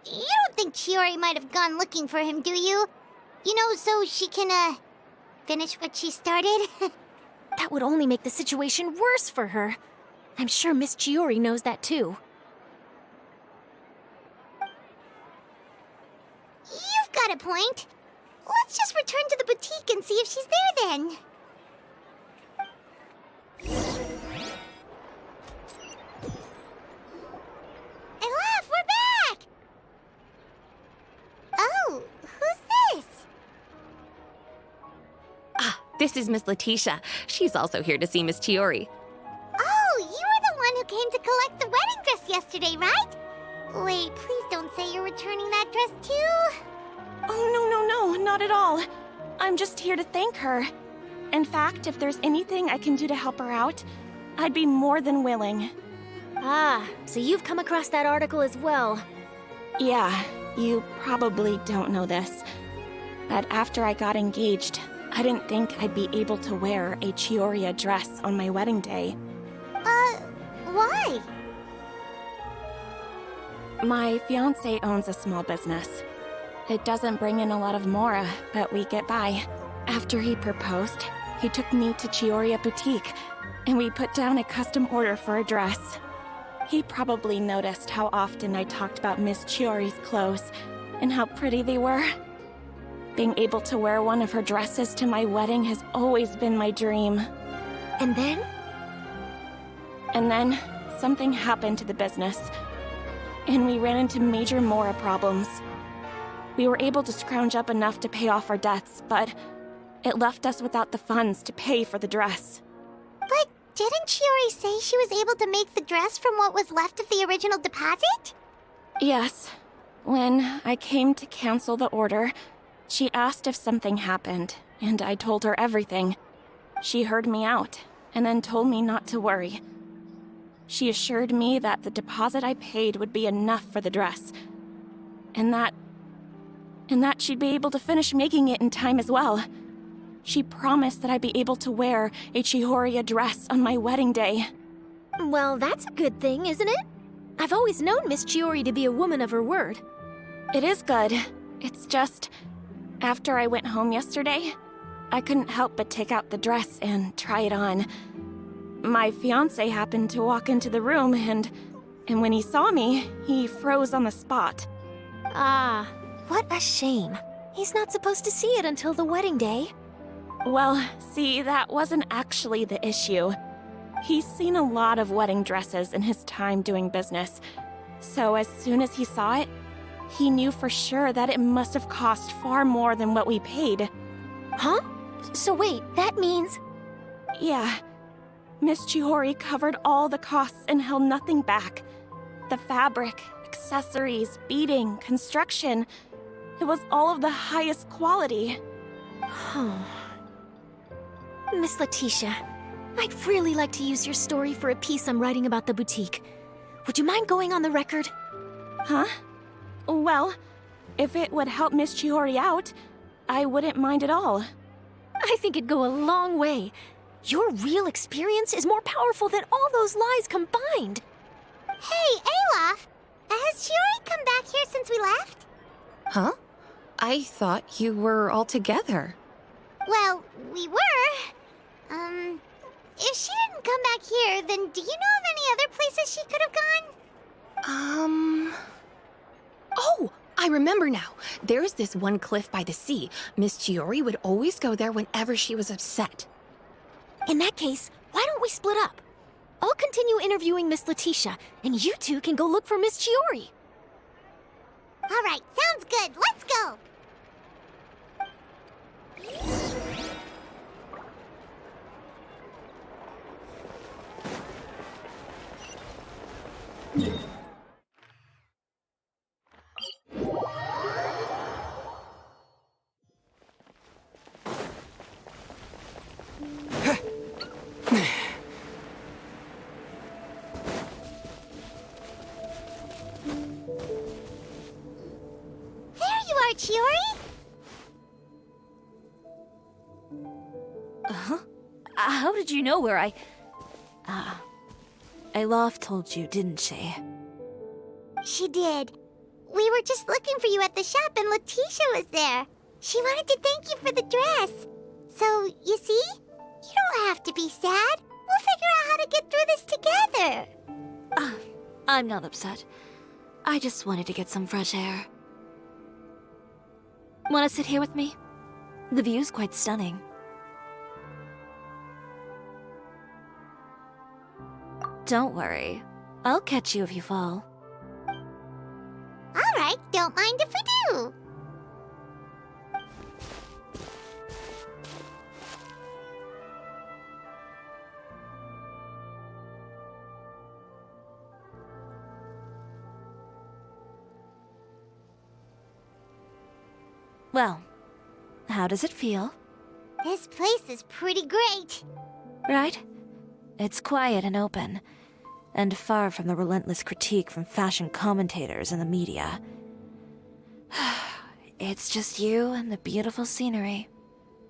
You don't think Chiori might have gone looking for him, do you? You know, so she can, finish what she started? That would only make the situation worse for her. I'm sure Miss Chiori knows that too. You've got a point. Let's just return to the boutique and see if she's there then. Elaf, we're back! Oh, who's this? This is Miss Letitia. She's also here to see Miss Chiori. Oh, you were the one who came to collect the wedding dress yesterday, right? Wait, please don't say you're returning that dress too. Oh, no, not at all. I'm just here to thank her. In fact, if there's anything I can do to help her out, I'd be more than willing. Ah, so you've come across that article as well. Yeah, you probably don't know this, but after I got engaged, I didn't think I'd be able to wear a Chiori dress on my wedding day. Why? My fiancé owns a small business. It doesn't bring in a lot of mora, but we get by. After he proposed, he took me to Chiori Boutique, and we put down a custom order for a dress. He probably noticed how often I talked about Miss Chiori's clothes, and how pretty they were. Being able to wear one of her dresses to my wedding has always been my dream. And then? And then, something happened to the business, and we ran into major mora problems. We were able to scrounge up enough to pay off our debts, but it left us without the funds to pay for the dress. But didn't Chiori say she was able to make the dress from what was left of the original deposit? Yes. When I came to cancel the order, she asked if something happened, and I told her everything. She heard me out, and then told me not to worry. She assured me that the deposit I paid would be enough for the dress, and that she'd be able to finish making it in time as well. She promised that I'd be able to wear a Chiori dress on my wedding day. Well, that's a good thing, isn't it? I've always known Miss Chiori to be a woman of her word. It is good. It's just, after I went home yesterday, I couldn't help but take out the dress and try it on. My fiancé happened to walk into the room, and when he saw me, he froze on the spot. Ah, what a shame. He's not supposed to see it until the wedding day. Well, see, that wasn't actually the issue. He's seen a lot of wedding dresses in his time doing business, so as soon as he saw it, he knew for sure that it must have cost far more than what we paid. Huh? So wait, that means... Yeah. Miss Chiori covered all the costs and held nothing back. The fabric, accessories, beading, construction. It was all of the highest quality. Miss Letitia, I'd really like to use your story for a piece I'm writing about the boutique. Would you mind going on the record? Huh? Well, If it would help Miss Chiori out, I wouldn't mind at all. I think it'd go a long way. Your real experience is more powerful than all those lies combined. Hey, Olaf! Has Chiori come back here since we left? Huh? I thought you were all together. Well, we were. If she didn't come back here, then do you know of any other places she could have gone? Oh, I remember now. There's this one cliff by the sea. Miss Chiori would always go there whenever she was upset. In that case, why don't we split up? I'll continue interviewing Miss Letitia, and you two can go look for Miss Chiori. All right, sounds good. Let's go. Chiori? Huh? How did you know where I... Olaf told you, didn't she? She did. We were just looking for you at the shop and Letitia was there. She wanted to thank you for the dress. So, you see? You don't have to be sad. We'll figure out how to get through this together. I'm not upset. I just wanted to get some fresh air. Want to sit here with me? The view's quite stunning. Don't worry. I'll catch you if you fall. All right, don't mind if we do. Well, how does it feel? This place is pretty great. Right? It's quiet and open, and far from the relentless critique from fashion commentators and the media. It's just you and the beautiful scenery.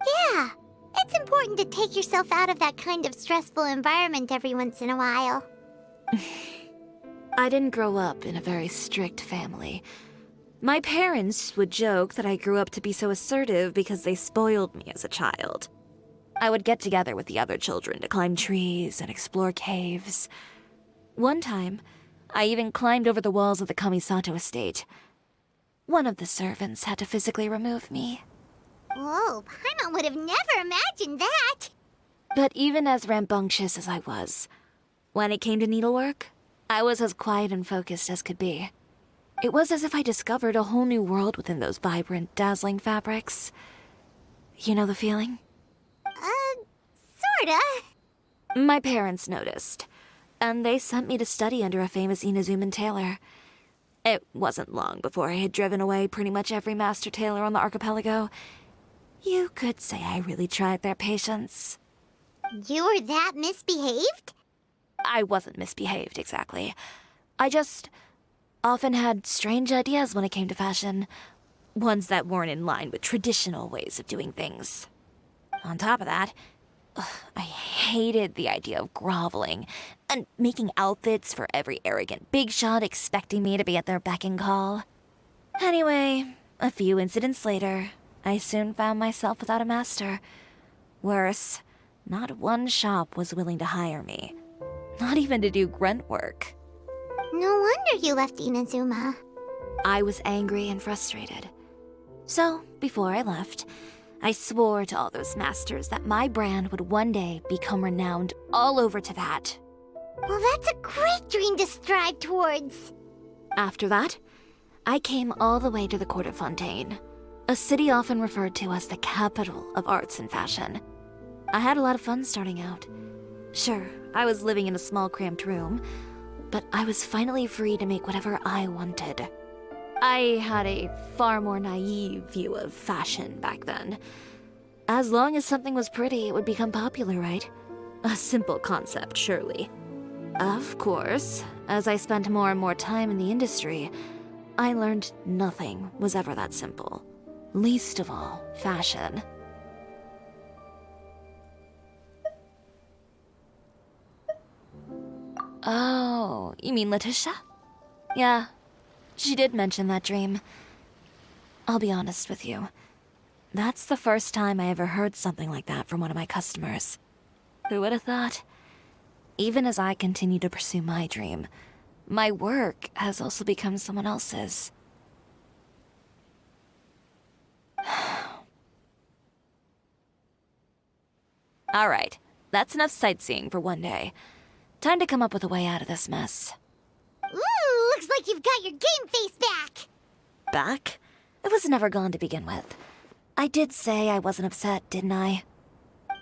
Yeah, it's important to take yourself out of that kind of stressful environment every once in a while. I didn't grow up in a very strict family. My parents would joke that I grew up to be so assertive because they spoiled me as a child. I would get together with the other children to climb trees and explore caves. One time, I even climbed over the walls of the Kamisato estate. One of the servants had to physically remove me. Whoa, Paimon would have never imagined that. But even as rambunctious as I was, when it came to needlework, I was as quiet and focused as could be. It was as if I discovered a whole new world within those vibrant, dazzling fabrics. You know the feeling? Sorta. My parents noticed, and they sent me to study under a famous Inazuman tailor. It wasn't long before I had driven away pretty much every master tailor on the archipelago. You could say I really tried their patience. You were that misbehaved? I wasn't misbehaved, exactly. I just often had strange ideas when it came to fashion. Ones that weren't in line with traditional ways of doing things. On top of that, I hated the idea of groveling and making outfits for every arrogant big shot expecting me to be at their beck and call. Anyway, a few incidents later, I soon found myself without a master. Worse, not one shop was willing to hire me. Not even to do grunt work. No wonder you left Inazuma. I was angry and frustrated. So, before I left, I swore to all those masters that my brand would one day become renowned all over Teyvat. Well, that's a great dream to strive towards. After that, I came all the way to the court of Fontaine, a city often referred to as the capital of arts and fashion. I had a lot of fun starting out. Sure, I was living in a small cramped room, but I was finally free to make whatever I wanted. I had a far more naive view of fashion back then. As long as something was pretty, it would become popular, right? A simple concept, surely. Of course, as I spent more and more time in the industry, I learned nothing was ever that simple. Least of all, fashion. Oh, you mean Letitia? Yeah, she did mention that dream. I'll be honest with you. That's the first time I ever heard something like that from one of my customers. Who would have thought? Even as I continue to pursue my dream, my work has also become someone else's. Alright, that's enough sightseeing for one day. Time to come up with a way out of this mess. Ooh, looks like you've got your game face back! Back? It was never gone to begin with. I did say I wasn't upset, didn't I?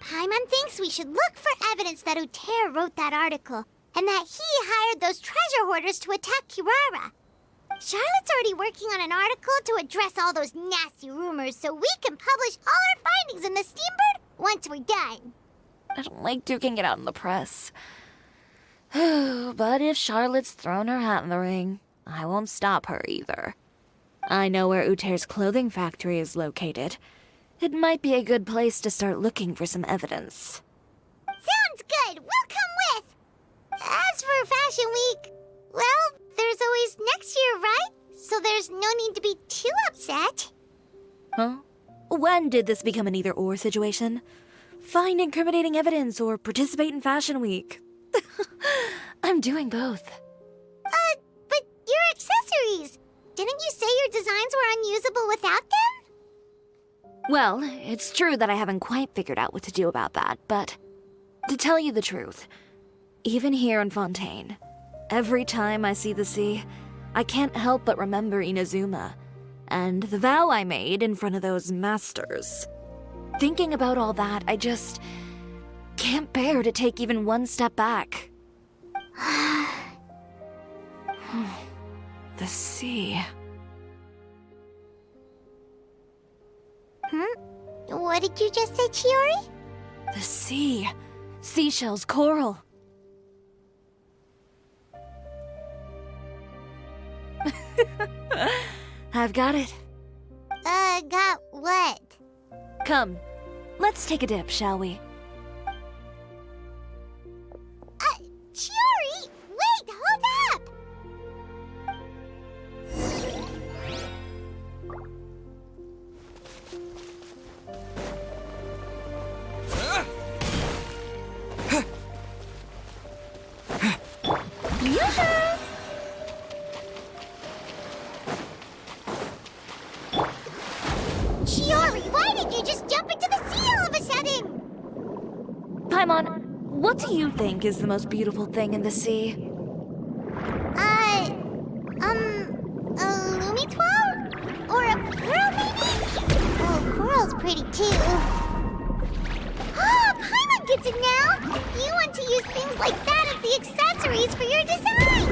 Paimon thinks we should look for evidence that Uter wrote that article, and that he hired those treasure hoarders to attack Kirara. Charlotte's already working on an article to address all those nasty rumors so we can publish all our findings in the Steambird once we're done. I don't like duking it out in the press. But if Charlotte's thrown her hat in the ring, I won't stop her either. I know where Uter's clothing factory is located. It might be a good place to start looking for some evidence. Sounds good! We'll come with! As for Fashion Week, well, there's always next year, right? So there's no need to be too upset. Huh? When did this become an either-or situation? Find incriminating evidence or participate in Fashion Week. I'm doing both. But your accessories! Didn't you say your designs were unusable without them? Well, it's true that I haven't quite figured out what to do about that, but to tell you the truth, even here in Fontaine, every time I see the sea, I can't help but remember Inazuma and the vow I made in front of those masters. Thinking about all that, I just can't bear to take even one step back. The sea. What did you just say, Chiori? The sea. Seashells, coral. I've got it. Got what? Come, let's take a dip, shall we? Chiori! Wait, hold up! Chiori, why did you just jump into the sea all of a sudden? Paimon, what do you think is the most beautiful thing in the sea? A Lumitoile? Or a pearl, maybe? Oh, coral's pretty too. Oh, Paimon gets it now! You want to use things like that as the accessories for your design!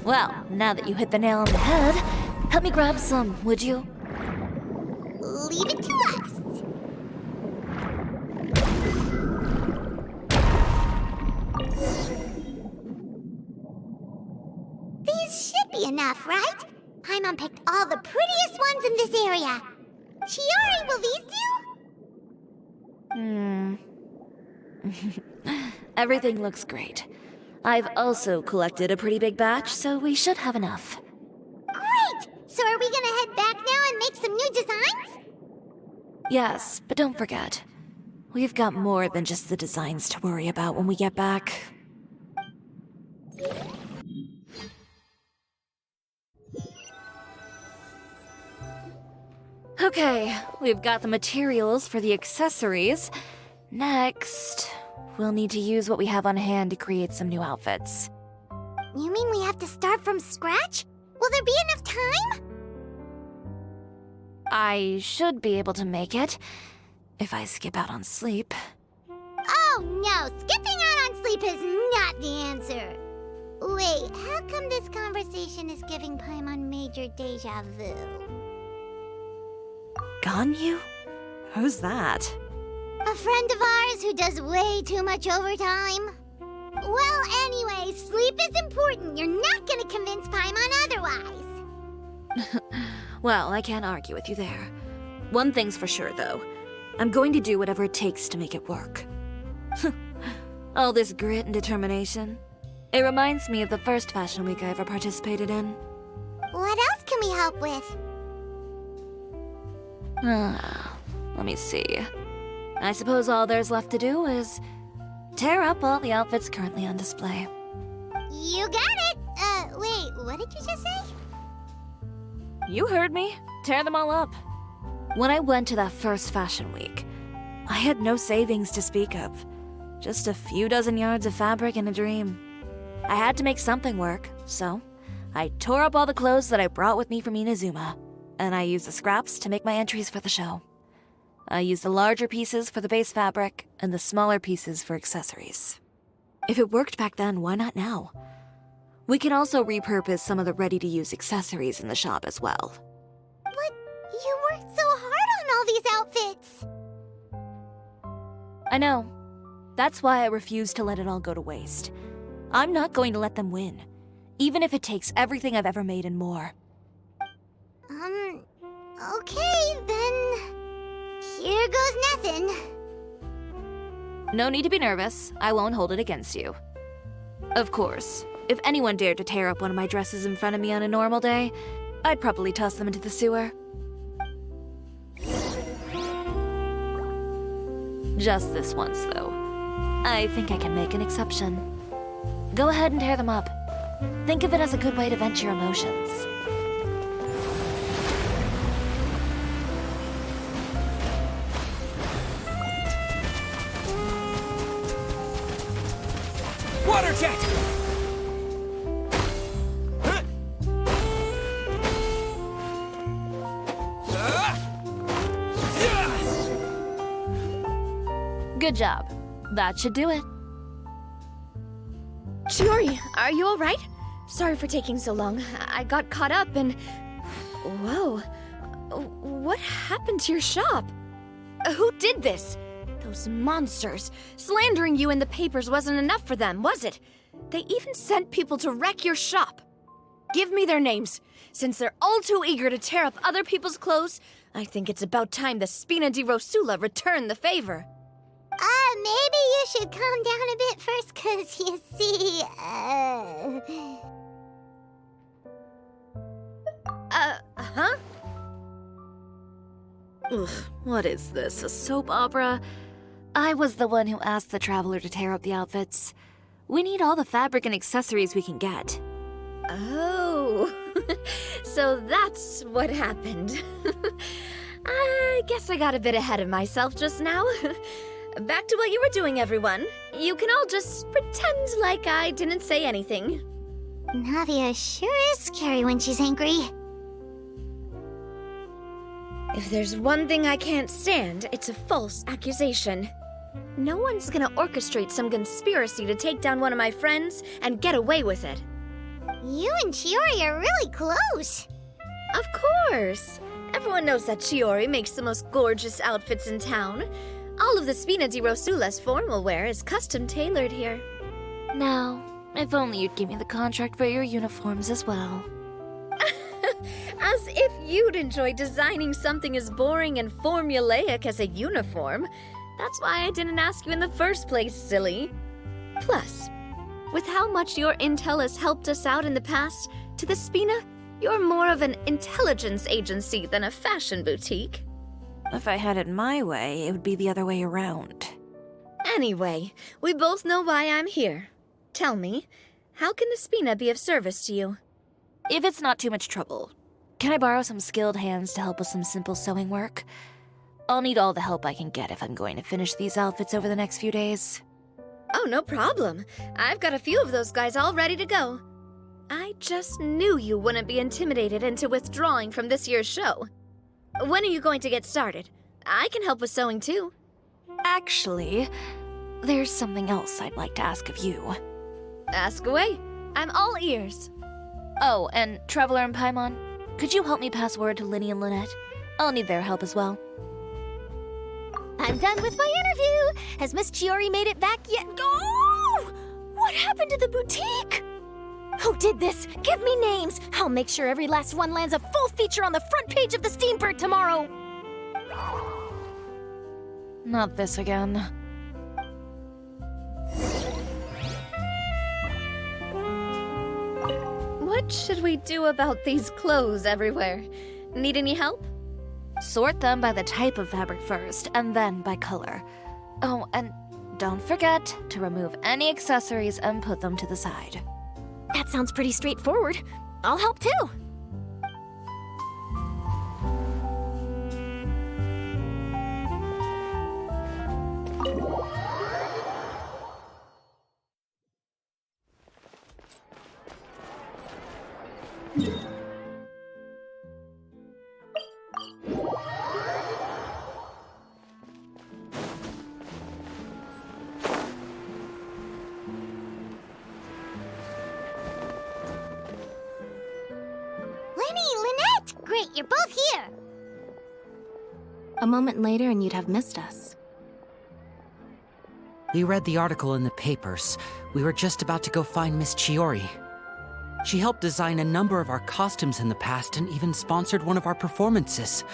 Well, now that you hit the nail on the head, help me grab some, would you? Leave it to us. These should be enough, right? Paimon picked all the prettiest ones in this area. Chiori, will these do? Everything looks great. I've also collected a pretty big batch, so we should have enough. Great! So are we gonna head back now and make some new designs? Yes, but don't forget, we've got more than just the designs to worry about when we get back. Okay, we've got the materials for the accessories. Next, we'll need to use what we have on hand to create some new outfits. You mean we have to start from scratch? Will there be enough time? I should be able to make it, if I skip out on sleep. Oh no, skipping out on sleep is not the answer. Wait, how come this conversation is giving Paimon major deja vu? Ganyu? Who's that? A friend of ours who does way too much overtime. Well, anyway, sleep is important. You're not gonna convince Paimon otherwise. Well, I can't argue with you there. One thing's for sure, though. I'm going to do whatever it takes to make it work. All this grit and determination. It reminds me of the first fashion week I ever participated in. What else can we help with? Let me see. I suppose all there's left to do is tear up all the outfits currently on display. You got it! Wait, what did you just say? You heard me. Tear them all up. When I went to that first fashion week, I had no savings to speak of. Just a few dozen yards of fabric and a dream. I had to make something work, so I tore up all the clothes that I brought with me from Inazuma, and I used the scraps to make my entries for the show. I used the larger pieces for the base fabric and the smaller pieces for accessories. If it worked back then, why not now? We can also repurpose some of the ready-to-use accessories in the shop as well. But you worked so hard on all these outfits! I know. That's why I refuse to let it all go to waste. I'm not going to let them win, even if it takes everything I've ever made and more. Okay, then... Here goes nothing. No need to be nervous. I won't hold it against you. Of course, if anyone dared to tear up one of my dresses in front of me on a normal day, I'd probably toss them into the sewer. Just this once, though. I think I can make an exception. Go ahead and tear them up. Think of it as a good way to vent your emotions. Water jet! Good job. That should do it. Chiori, are you alright? Sorry for taking so long. I got caught up and... Whoa. What happened to your shop? Who did this? Those monsters. Slandering you in the papers wasn't enough for them, was it? They even sent people to wreck your shop. Give me their names. Since they're all too eager to tear up other people's clothes, I think it's about time the Spina di Rosula return the favor. Maybe you should calm down a bit first, 'cause you see, Huh? Ugh, what is this, a soap opera? I was the one who asked the traveler to tear up the outfits. We need all the fabric and accessories we can get. Oh, so that's what happened. I guess I got a bit ahead of myself just now. Back to what you were doing, everyone. You can all just pretend like I didn't say anything. Navia sure is scary when she's angry. If there's one thing I can't stand, it's a false accusation. No one's gonna orchestrate some conspiracy to take down one of my friends and get away with it. You and Chiori are really close. Of course. Everyone knows that Chiori makes the most gorgeous outfits in town. All of the Spina di Rosula's formal wear is custom tailored here. Now, if only you'd give me the contract for your uniforms as well. As if you'd enjoy designing something as boring and formulaic as a uniform. That's why I didn't ask you in the first place, silly. Plus, with how much your intel has helped us out in the past, to the Spina, you're more of an intelligence agency than a fashion boutique. If I had it my way, it would be the other way around. Anyway, we both know why I'm here. Tell me, how can the Spina be of service to you? If it's not too much trouble, can I borrow some skilled hands to help with some simple sewing work? I'll need all the help I can get if I'm going to finish these outfits over the next few days. Oh, no problem. I've got a few of those guys all ready to go. I just knew you wouldn't be intimidated into withdrawing from this year's show. When are you going to get started? I can help with sewing too. Actually, there's something else I'd like to ask of you. Ask away. I'm all ears. Oh, and Traveler and Paimon, could you help me pass word to Linny and Lynette? I'll need their help as well. I'm done with my interview. Has Miss Chiori made it back yet? Oh! What happened to the boutique? Who did this? Give me names! I'll make sure every last one lands a full feature on the front page of the Steambird tomorrow! Not this again. What should we do about these clothes everywhere? Need any help? Sort them by the type of fabric first, and then by color. Oh, and don't forget to remove any accessories and put them to the side. That sounds pretty straightforward. I'll help too. Great, you're both here! A moment later and you'd have missed us. We read the article in the papers. We were just about to go find Miss Chiori. She helped design a number of our costumes in the past and even sponsored one of our performances.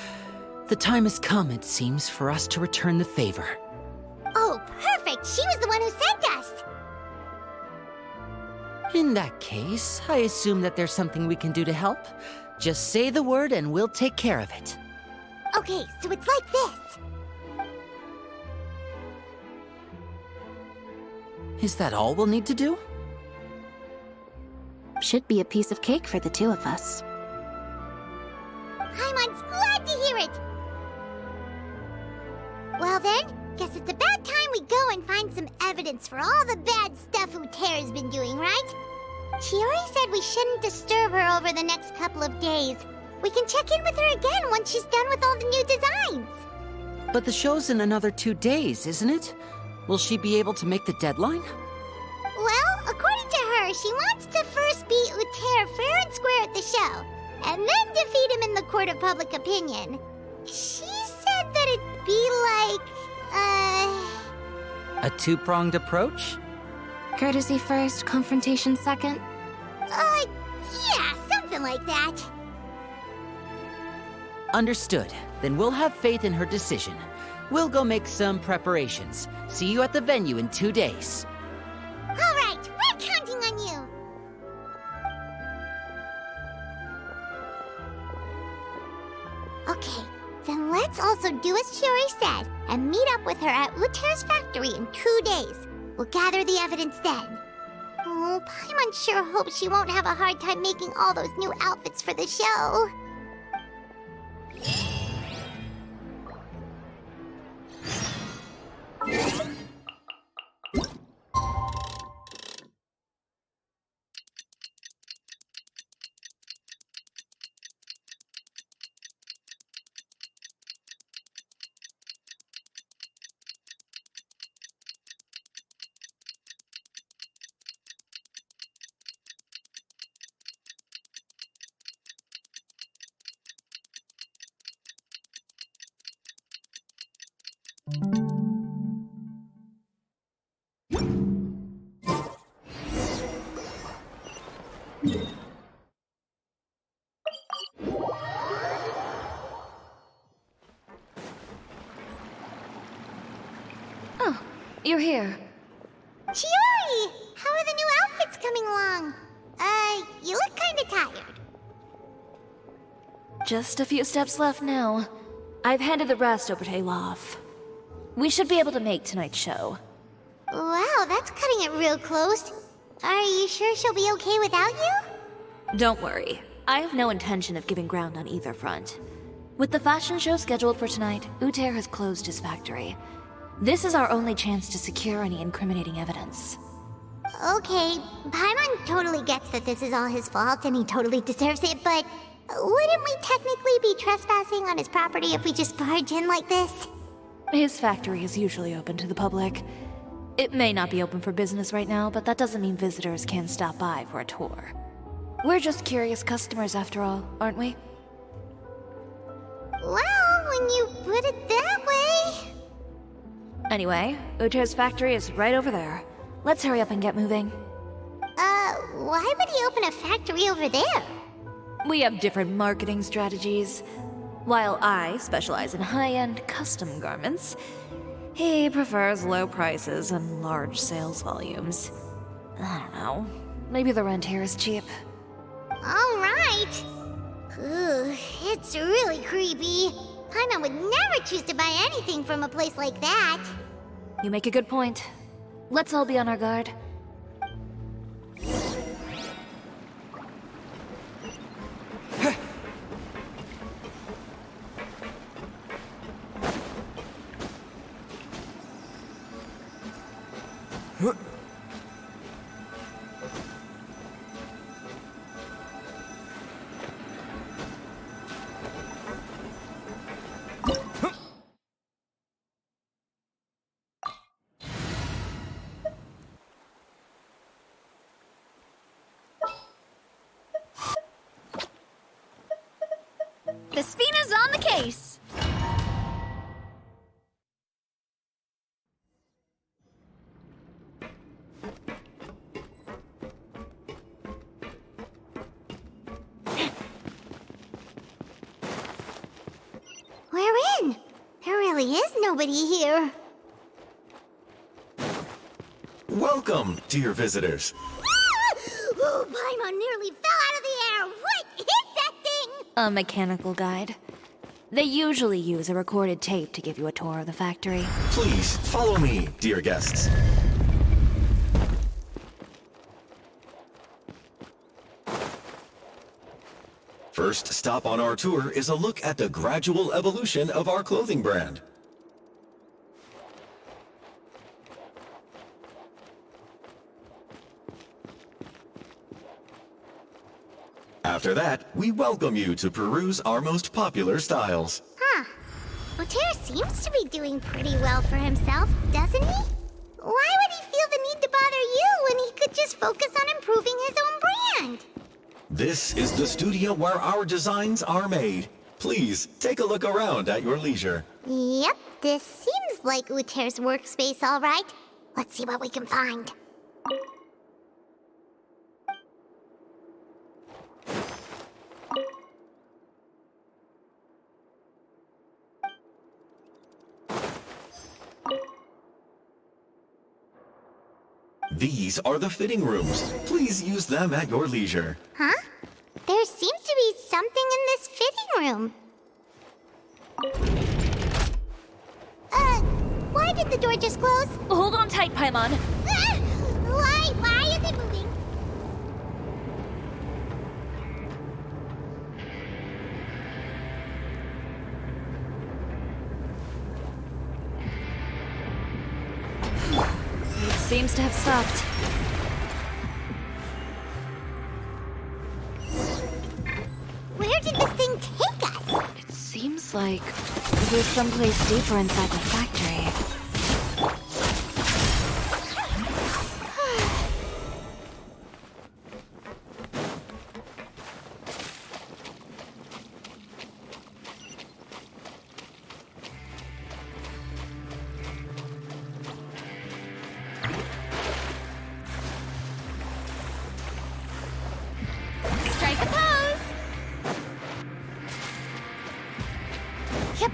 The time has come, it seems, for us to return the favor. Oh, perfect! She was the one who sent us! In that case, I assume that there's something we can do to help. Just say the word and we'll take care of it. Okay, so it's like this. Is that all we'll need to do? Should be a piece of cake for the two of us. Paimon's glad to hear it! Well then, guess it's about time we go and find some evidence for all the bad stuff Uterra's been doing, right? Chiori said we shouldn't disturb her over the next couple of days. We can check in with her again once she's done with all the new designs. But the show's in another 2 days, isn't it? Will she be able to make the deadline? Well, according to her, she wants to first beat Uterra fair and square at the show, and then defeat him in the court of public opinion. She said that it'd be like, A two-pronged approach? Courtesy first, confrontation second? Yeah, something like that. Understood. Then we'll have faith in her decision. We'll go make some preparations. See you at the venue in 2 days. All right, we're counting on you. Okay, then let's also do as Chiori said and meet up with her at Uterra's factory in 2 days. We'll gather the evidence then. Oh, Paimon sure hopes she won't have a hard time making all those new outfits for the show. Oh, you're here. Chiori! How are the new outfits coming along? You look kinda tired. Just a few steps left now. I've handed the rest over to Olaf. We should be able to make tonight's show. Wow, that's cutting it real close. Are you sure she'll be okay without you? Don't worry. I have no intention of giving ground on either front. With the fashion show scheduled for tonight, Uter has closed his factory. This is our only chance to secure any incriminating evidence. Okay, Paimon totally gets that this is all his fault and he totally deserves it, but wouldn't we technically be trespassing on his property if we just barge in like this? His factory is usually open to the public. It may not be open for business right now, but that doesn't mean visitors can't stop by for a tour. We're just curious customers after all, aren't we? Well, when you put it that way... Anyway, Uter's factory is right over there. Let's hurry up and get moving. why would he open a factory over there? We have different marketing strategies. While I specialize in high-end custom garments, he prefers low prices and large sales volumes. I don't know. Maybe the rent here is cheap. Alright. It's really creepy. Paimon would never choose to buy anything from a place like that. You make a good point. Let's all be on our guard. The Spina's on the case! We're in. There really is nobody here. Welcome, dear visitors. Oh, Paimon nearly fell out of the air. What is that thing? A mechanical guide. They usually use a recorded tape to give you a tour of the factory. Please follow me, dear guests. First stop on our tour is a look at the gradual evolution of our clothing brand. After that, we welcome you to peruse our most popular styles. Huh. Oter seems to be doing pretty well for himself, doesn't he? Why would he feel the need to bother you when he could just focus on improving his own brand? This is the studio where our designs are made. Please, take a look around at your leisure. Yep, this seems like Uter's workspace, all right. Let's see what we can find. These are the fitting rooms. Please use them at your leisure. Huh? There seems to be something in this fitting room. Why did the door just close? Hold on tight, Paimon. Why is it moving? It seems to have stopped. Where did this thing take us? It seems like there's someplace deeper inside the factory. Strike a pose! Yep.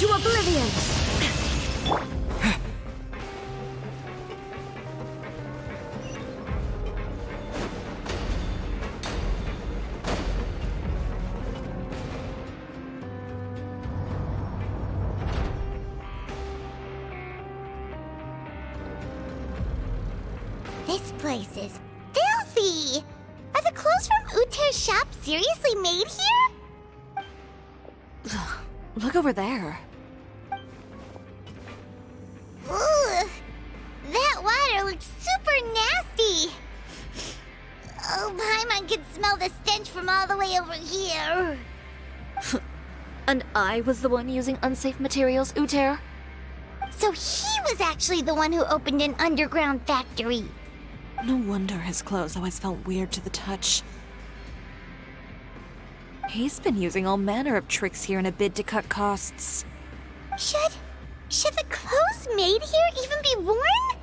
into oblivion! This place is filthy! Are the clothes from Uter's shop seriously made here? Look over there. Ugh! That water looks super nasty! Oh, Paimon can smell the stench from all the way over here. And I was the one using unsafe materials, Uter? So he was actually the one who opened an underground factory. No wonder his clothes always felt weird to the touch. He's been using all manner of tricks here in a bid to cut costs. Should the clothes made here even be worn?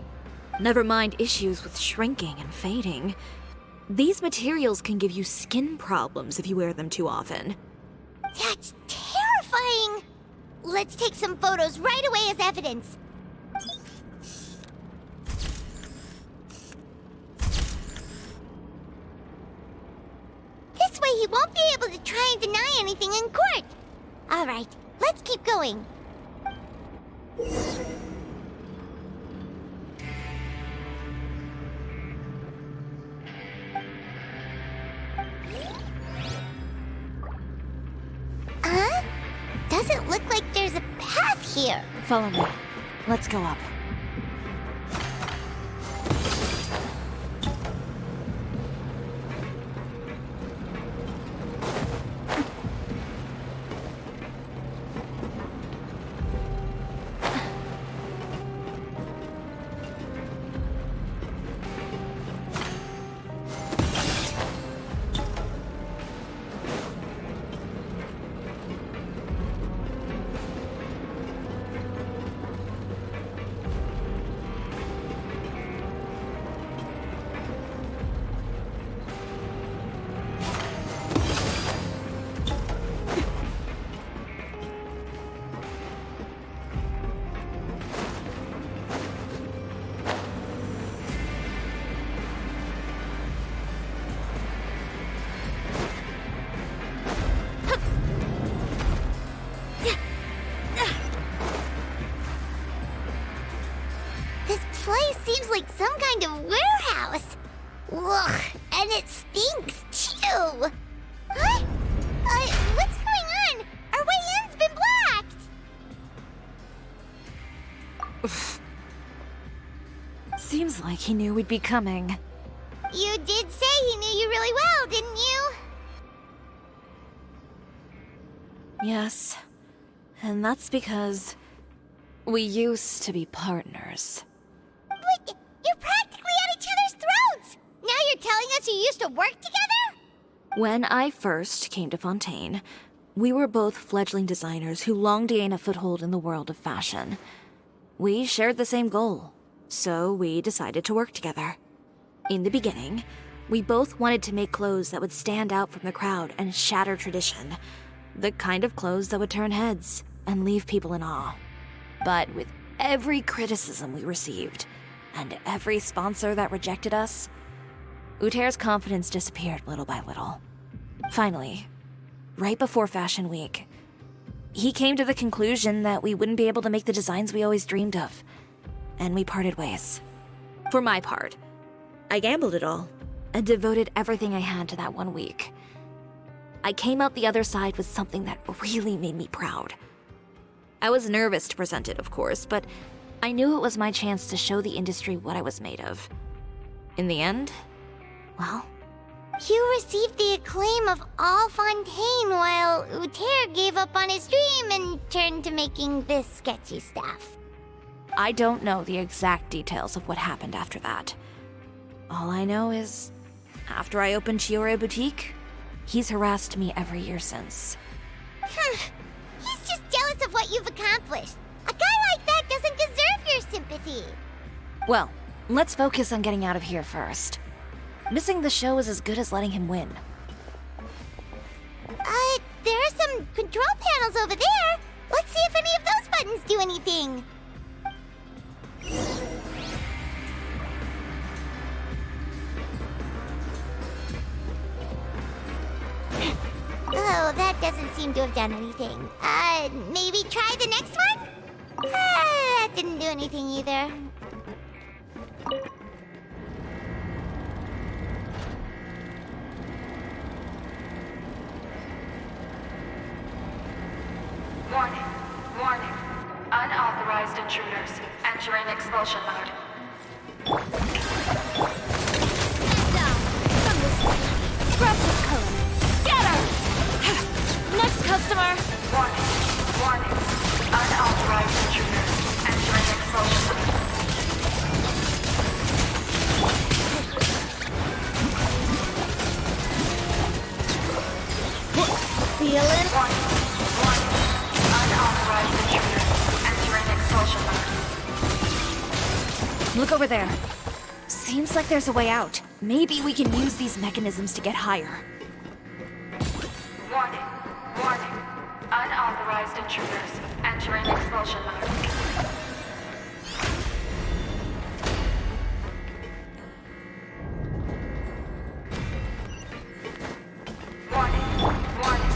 Never mind issues with shrinking and fading. These materials can give you skin problems if you wear them too often. That's terrifying! Let's take some photos right away as evidence. This way he won't be able to try and deny anything in court. All right, let's keep going. Huh? Doesn't look like there's a path here. Follow me. Let's go up. Seems like some kind of warehouse. Ugh, and it stinks too. Huh? What's going on? Our way in's been blocked. Seems like he knew we'd be coming. You did say he knew you really well, didn't you? Yes. And that's because we used to be partners. Wait, you're practically at each other's throats! Now you're telling us you used to work together? When I first came to Fontaine, we were both fledgling designers who longed to gain a foothold in the world of fashion. We shared the same goal, so we decided to work together. In the beginning, we both wanted to make clothes that would stand out from the crowd and shatter tradition. The kind of clothes that would turn heads and leave people in awe. But with every criticism we received, and every sponsor that rejected us, Uter's confidence disappeared little by little. Finally, right before Fashion Week, he came to the conclusion that we wouldn't be able to make the designs we always dreamed of, and we parted ways. For my part, I gambled it all and devoted everything I had to that 1 week. I came out the other side with something that really made me proud. I was nervous to present it, of course, but I knew it was my chance to show the industry what I was made of. In the end, well, you received the acclaim of all Fontaine while Uter gave up on his dream and turned to making this sketchy stuff. I don't know the exact details of what happened after that. All I know is, after I opened Ciori Boutique, he's harassed me every year since. He's just jealous of what you've accomplished. A guy like that doesn't deserve your sympathy. Well, let's focus on getting out of here first. Missing the show is as good as letting him win. There are some control panels over there. Let's see if any of those buttons do anything. Oh, that doesn't seem to have done anything. Maybe try the next one? That didn't do anything either. Warning. Warning. Unauthorized intruders entering expulsion mode. Down. From this way. Scrub this color. Scatter! Next customer! Warning. Warning. Unauthorized intruders entering expulsion mode. Feeling? Warning. Warning. Unauthorized intruders entering expulsion mode. Look over there. Seems like there's a way out. Maybe we can use these mechanisms to get higher. Warning. Warning. Unauthorized intruders entering expulsion mode. Warning. Warning.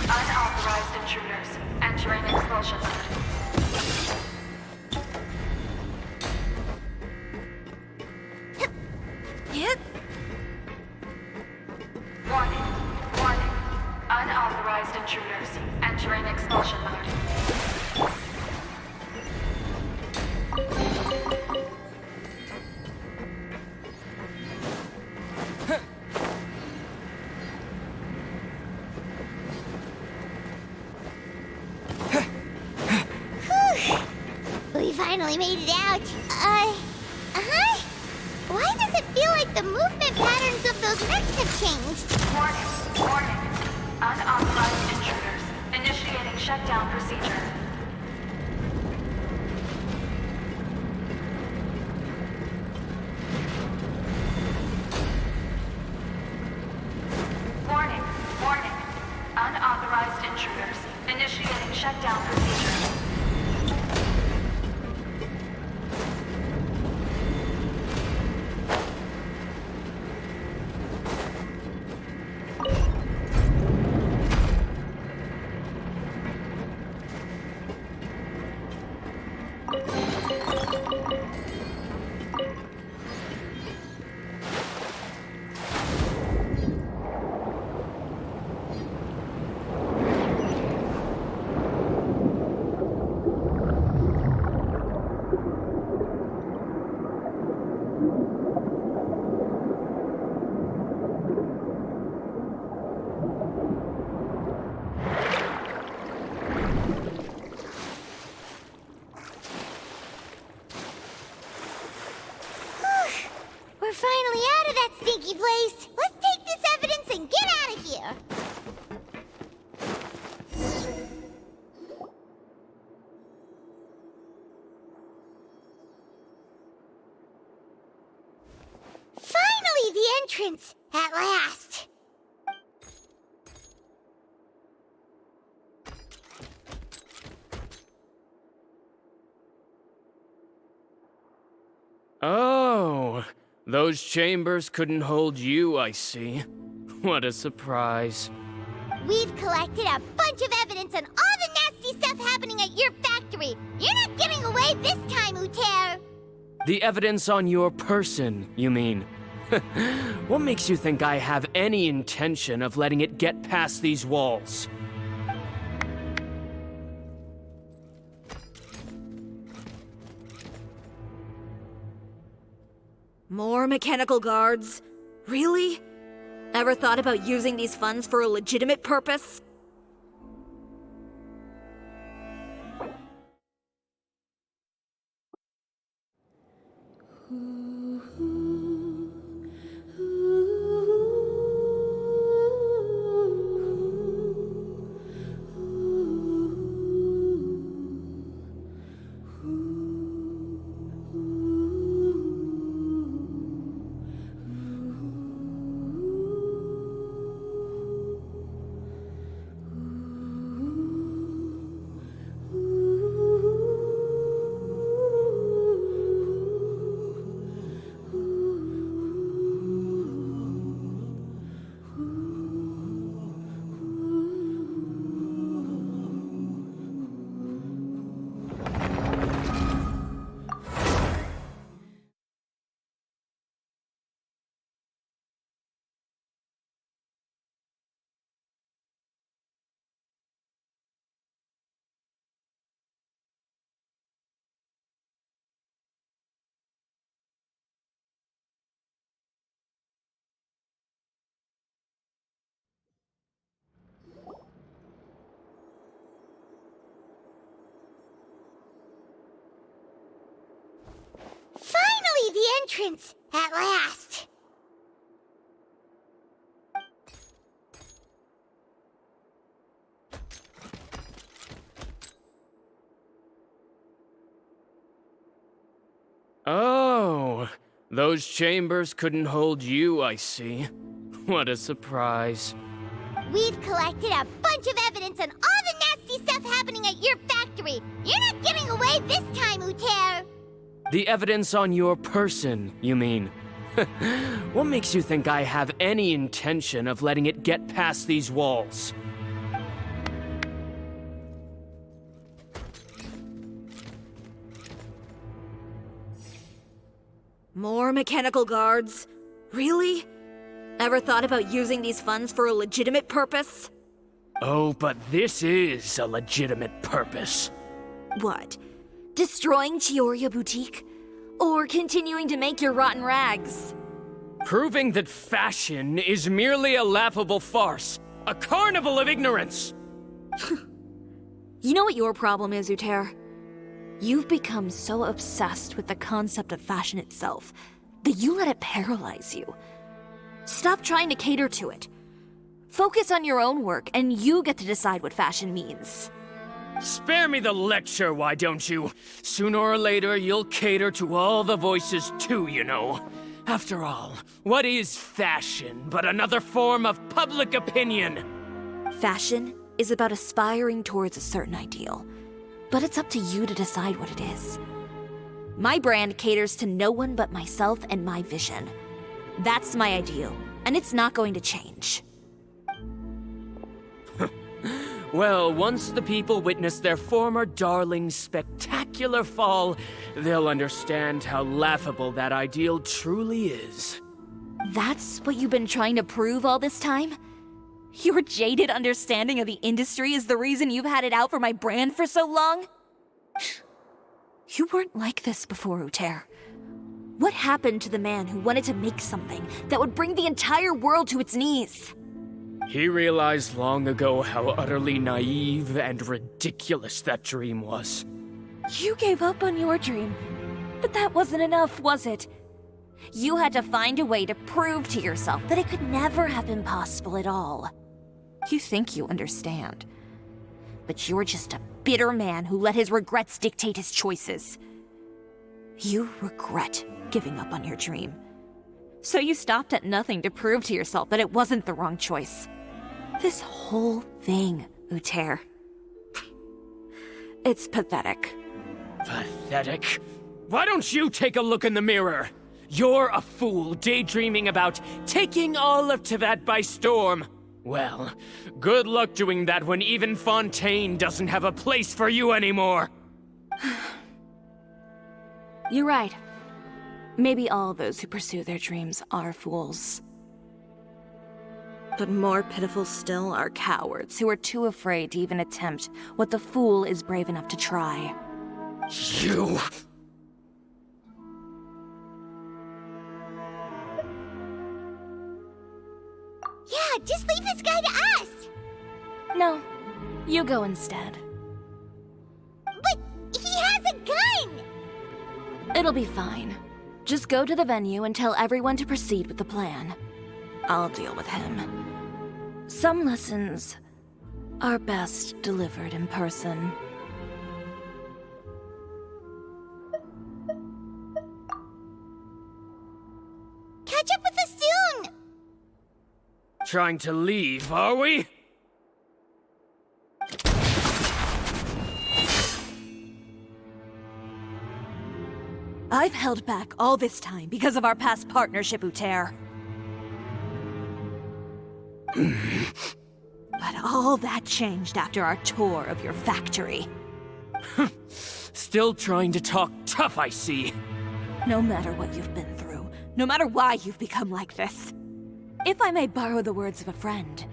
Unauthorized intruders entering expulsion mode. Hit. Warning. Warning. Unauthorized intruders entering expulsion mode. We finally made it out. Why does it feel like the movement patterns of those mechs have changed? Warning. Warning. Unauthorized intruders initiating shutdown procedure. Warning. Warning. Unauthorized intruders initiating shutdown procedure. We're finally out of that stinky place. Let's take this evidence and get out of here. Finally, the entrance! At last! Oh, those chambers couldn't hold you, I see. What a surprise. We've collected a bunch of evidence on all the nasty stuff happening at your factory. You're not getting away this time, Uter. The evidence on your person, you mean? What makes you think I have any intention of letting it get past these walls? More mechanical guards? Really? Ever thought about using these funds for a legitimate purpose? entrance, at last. Oh, those chambers couldn't hold you, I see. What a surprise. We've collected a bunch of evidence on all the nasty stuff happening at your factory. You're not getting away this time, Uter. The evidence on your person, you mean? What makes you think I have any intention of letting it get past these walls? More mechanical guards? Really? Ever thought about using these funds for a legitimate purpose? Oh, but this is a legitimate purpose. What? Destroying Chiori Boutique? Or continuing to make your rotten rags? Proving that fashion is merely a laughable farce. A carnival of ignorance! You know what your problem is, Uter? You've become so obsessed with the concept of fashion itself that you let it paralyze you. Stop trying to cater to it. Focus on your own work, and you get to decide what fashion means. Spare me the lecture, why don't you? Sooner or later, you'll cater to all the voices too, you know. After all, what is fashion but another form of public opinion? Fashion is about aspiring towards a certain ideal, but it's up to you to decide what it is. My brand caters to no one but myself and my vision. That's my ideal, and it's not going to change. Well, once the people witness their former darling's spectacular fall, they'll understand how laughable that ideal truly is. That's what you've been trying to prove all this time? Your jaded understanding of the industry is the reason you've had it out for my brand for so long? You weren't like this before, Uter. What happened to the man who wanted to make something that would bring the entire world to its knees? He realized long ago how utterly naive and ridiculous that dream was. You gave up on your dream, but that wasn't enough, was it? You had to find a way to prove to yourself that it could never have been possible at all. You think you understand, but you're just a bitter man who let his regrets dictate his choices. You regret giving up on your dream. So you stopped at nothing to prove to yourself that it wasn't the wrong choice. This whole thing, Uter. It's pathetic. Pathetic? Why don't you take a look in the mirror? You're a fool daydreaming about taking all of Teyvat by storm. Well, good luck doing that when even Fontaine doesn't have a place for you anymore. You're right. Maybe all those who pursue their dreams are fools. But more pitiful still are cowards who are too afraid to even attempt what the fool is brave enough to try. You... Yeah, just leave this guy to us! No, you go instead. But he has a gun! It'll be fine. Just go to the venue and tell everyone to proceed with the plan. I'll deal with him. Some lessons are best delivered in person. Catch up with us soon! Trying to leave, are we? I've held back all this time because of our past partnership, Uter. But all that changed after our tour of your factory. Still trying to talk tough, I see. No matter what you've been through, no matter why you've become like this. If I may borrow the words of a friend,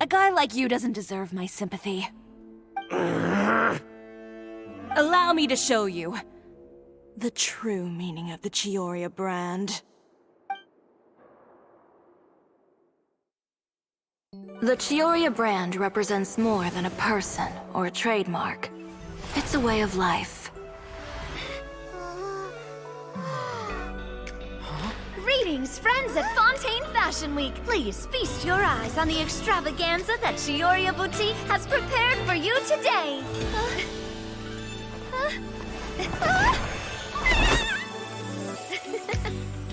a guy like you doesn't deserve my sympathy. Allow me to show you the true meaning of the Chiori brand. The Chiori brand represents more than a person or a trademark. It's a way of life. Greetings, friends at Fontaine Fashion Week. Please feast your eyes on the extravaganza that Cisoria Boutique has prepared for you today.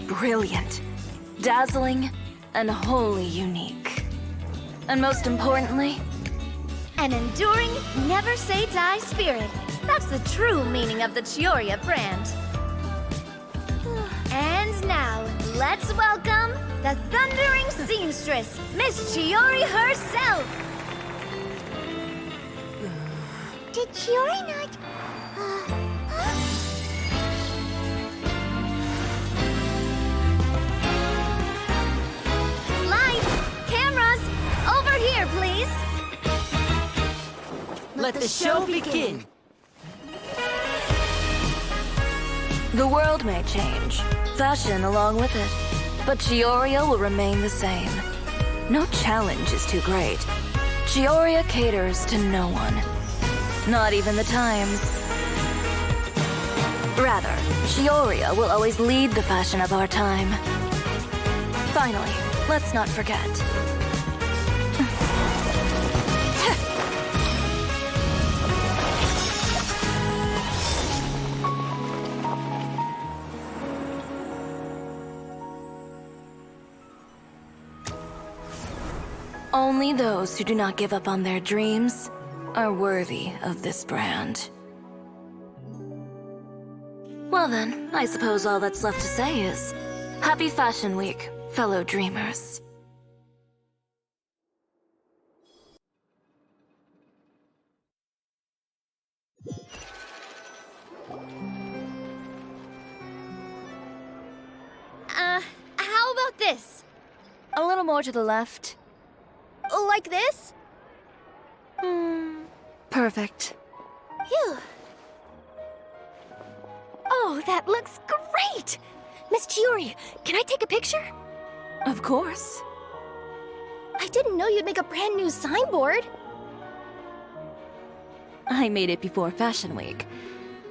Brilliant, dazzling, and wholly unique. And most importantly, An enduring, never-say-die spirit. That's the true meaning of the Chioria brand. And now, let's welcome the thundering seamstress, Miss Chiori herself! Did Chiori not... Lights! Cameras! Over here, please! Let the show begin. the world may change, fashion along with it, but Chioria will remain the same. No challenge is too great. Chioria caters to no one. Not even the times. Rather, Chioria will always lead the fashion of our time. Finally, let's not forget. Only those who do not give up on their dreams are worthy of this brand. Well then, I suppose all that's left to say is, Happy Fashion Week, fellow dreamers. How about this? A little more to the left. Like this? Perfect. Phew. Oh, that looks great! Miss Chiori, can I take a picture? Of course. I didn't know you'd make a brand new signboard. I made it before Fashion Week.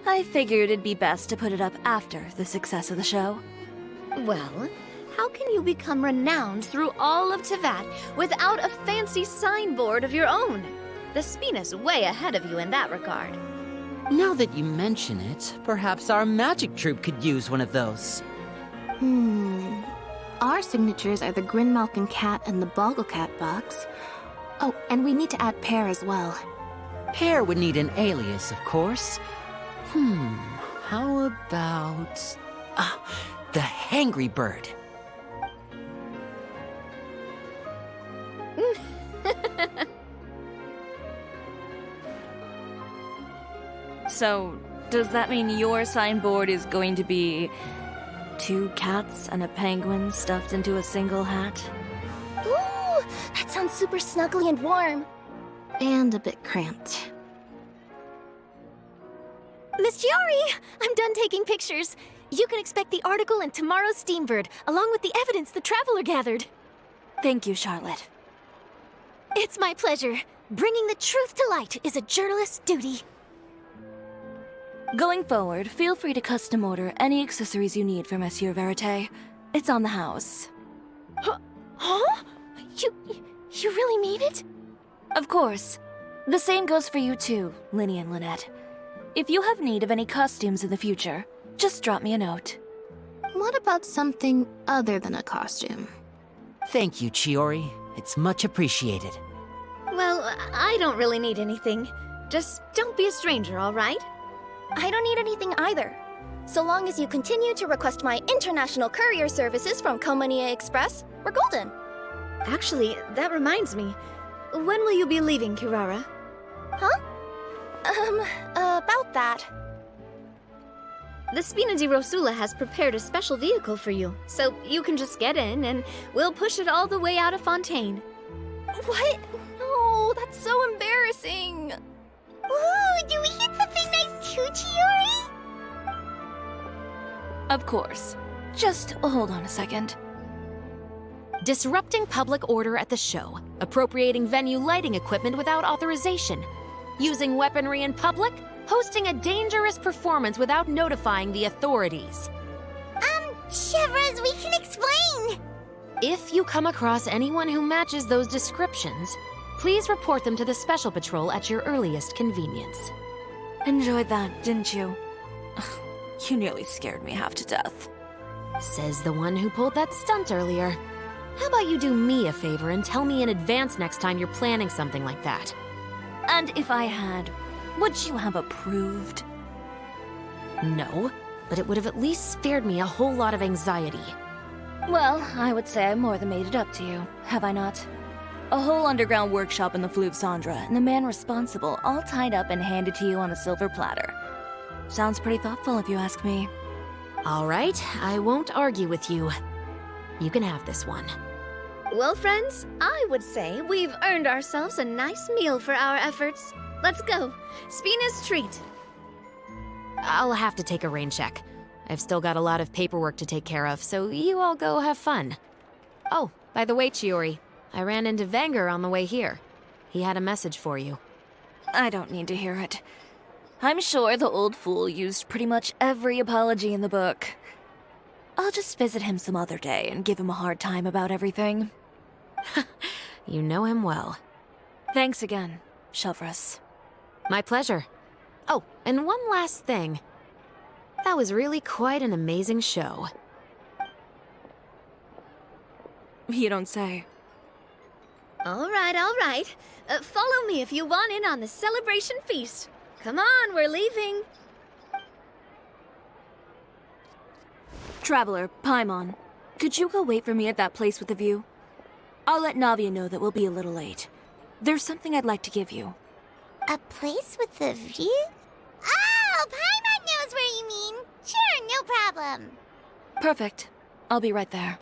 I figured it'd be best to put it up after the success of the show. Well, how can you become renowned through all of Tevat without a fancy signboard of your own? The Spina's way ahead of you in that regard. Now that you mention it, perhaps our magic troupe could use one of those. Our signatures are the Grinmalkin Cat and the Bogglecat box. Oh, and we need to add Pear as well. Pear would need an alias, of course. How about... the Hangry Bird. So, does that mean your signboard is going to be 2 cats and a penguin stuffed into a single hat? Ooh, that sounds super snuggly and warm. And a bit cramped. Miss Chiori, I'm done taking pictures. You can expect the article in tomorrow's Steambird, along with the evidence the Traveler gathered. Thank you, Charlotte. It's my pleasure. Bringing the truth to light is a journalist's duty. Going forward, feel free to custom order any accessories you need for Monsieur Verite. It's on the house. Huh? You really mean it? Of course. The same goes for you too, Linny and Lynette. If you have need of any costumes in the future, just drop me a note. What about something other than a costume? Thank you, Chiori. It's much appreciated. Well, I don't really need anything. Just don't be a stranger, all right? I don't need anything either. So long as you continue to request my international courier services from Komania Express, we're golden. Actually, that reminds me. When will you be leaving, Kirara? Huh? About that. The Spina di Rosula has prepared a special vehicle for you, so you can just get in and we'll push it all the way out of Fontaine. What? No, that's so embarrassing. Ooh, do we get something nice too, Chiori? Of course. Just hold on a second. Disrupting public order at the show, appropriating venue lighting equipment without authorization, using weaponry in public, hosting a dangerous performance without notifying the authorities. Shivers, we can explain If you come across anyone who matches those descriptions, please report them to the Special Patrol at your earliest convenience. Enjoyed that, didn't you? You nearly scared me half to death. Says the one who pulled that stunt earlier. How about you do me a favor and tell me in advance next time you're planning something like that? And if I had, would you have approved? No, but it would have at least spared me a whole lot of anxiety. Well, I would say I more than made it up to you, have I not? A whole underground workshop in the Fleuve Cendra, and the man responsible all tied up and handed to you on a silver platter. Sounds pretty thoughtful if you ask me. All right, I won't argue with you. You can have this one. Well, friends, I would say we've earned ourselves a nice meal for our efforts. Let's go. Spina's treat. I'll have to take a rain check. I've still got a lot of paperwork to take care of, so you all go have fun. Oh, by the way, Chiori, I ran into Venger on the way here. He had a message for you. I don't need to hear it. I'm sure the old fool used pretty much every apology in the book. I'll just visit him some other day and give him a hard time about everything. You know him well. Thanks again, Shelvrus. My pleasure. Oh, and one last thing. That was really quite an amazing show. You don't say. All right, all right. Follow me if you want in on the celebration feast. Come on, we're leaving. Traveler, Paimon, could you go wait for me at that place with the view? I'll let Navia know that we'll be a little late. There's something I'd like to give you. A place with a view? Oh, Paimon knows where you mean. Sure, no problem. Perfect. I'll be right there.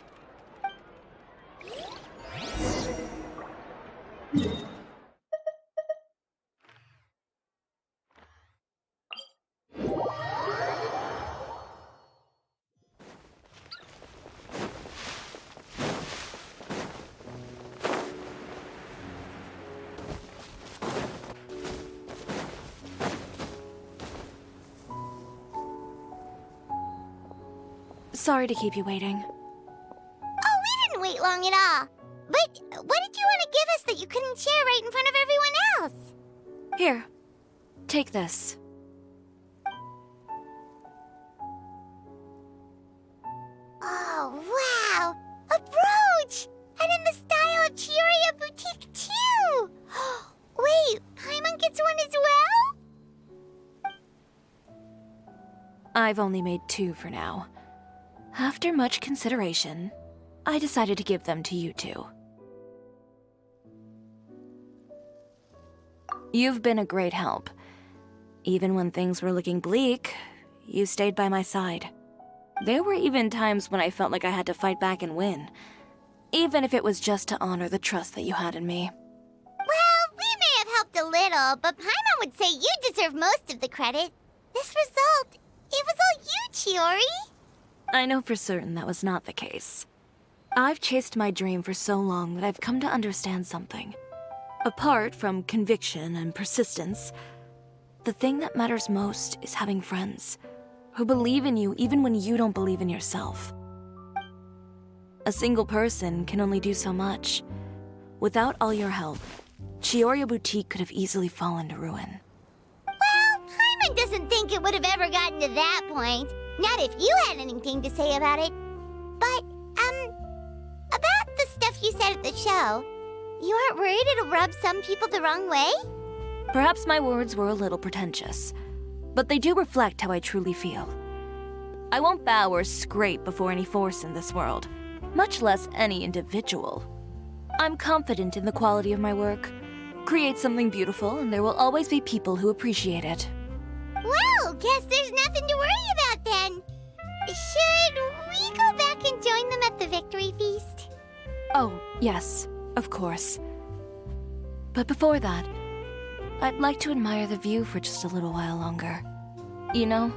Sorry to keep you waiting. Oh, we didn't wait long at all. But what did you want to give us that you couldn't share right in front of everyone else? Here, take this. Oh, wow! A brooch! And in the style of Chiori Boutique, too! Wait, Paimon gets one as well? I've only made 2 for now. After much consideration, I decided to give them to you two. You've been a great help. Even when things were looking bleak, you stayed by my side. There were even times when I felt like I had to fight back and win, even if it was just to honor the trust that you had in me. Well, we may have helped a little, but Paimon would say you deserve most of the credit. This result, it was all you, Chiori. I know for certain that was not the case. I've chased my dream for so long that I've come to understand something. Apart from conviction and persistence, the thing that matters most is having friends who believe in you even when you don't believe in yourself. A single person can only do so much. Without all your help, Chiori Boutique could have easily fallen to ruin. Well, Paimon doesn't think it would have ever gotten to that point. Not if you had anything to say about it. But, about the stuff you said at the show, you aren't worried it'll rub some people the wrong way? Perhaps my words were a little pretentious, but they do reflect how I truly feel. I won't bow or scrape before any force in this world, much less any individual. I'm confident in the quality of my work. Create something beautiful, and there will always be people who appreciate it. Well, guess there's nothing to worry about then. Should we go back and join them at the victory feast? Oh, yes, of course. But before that, I'd like to admire the view for just a little while longer. You know,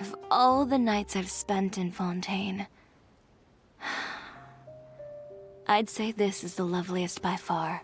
of all the nights I've spent in Fontaine, I'd say this is the loveliest by far.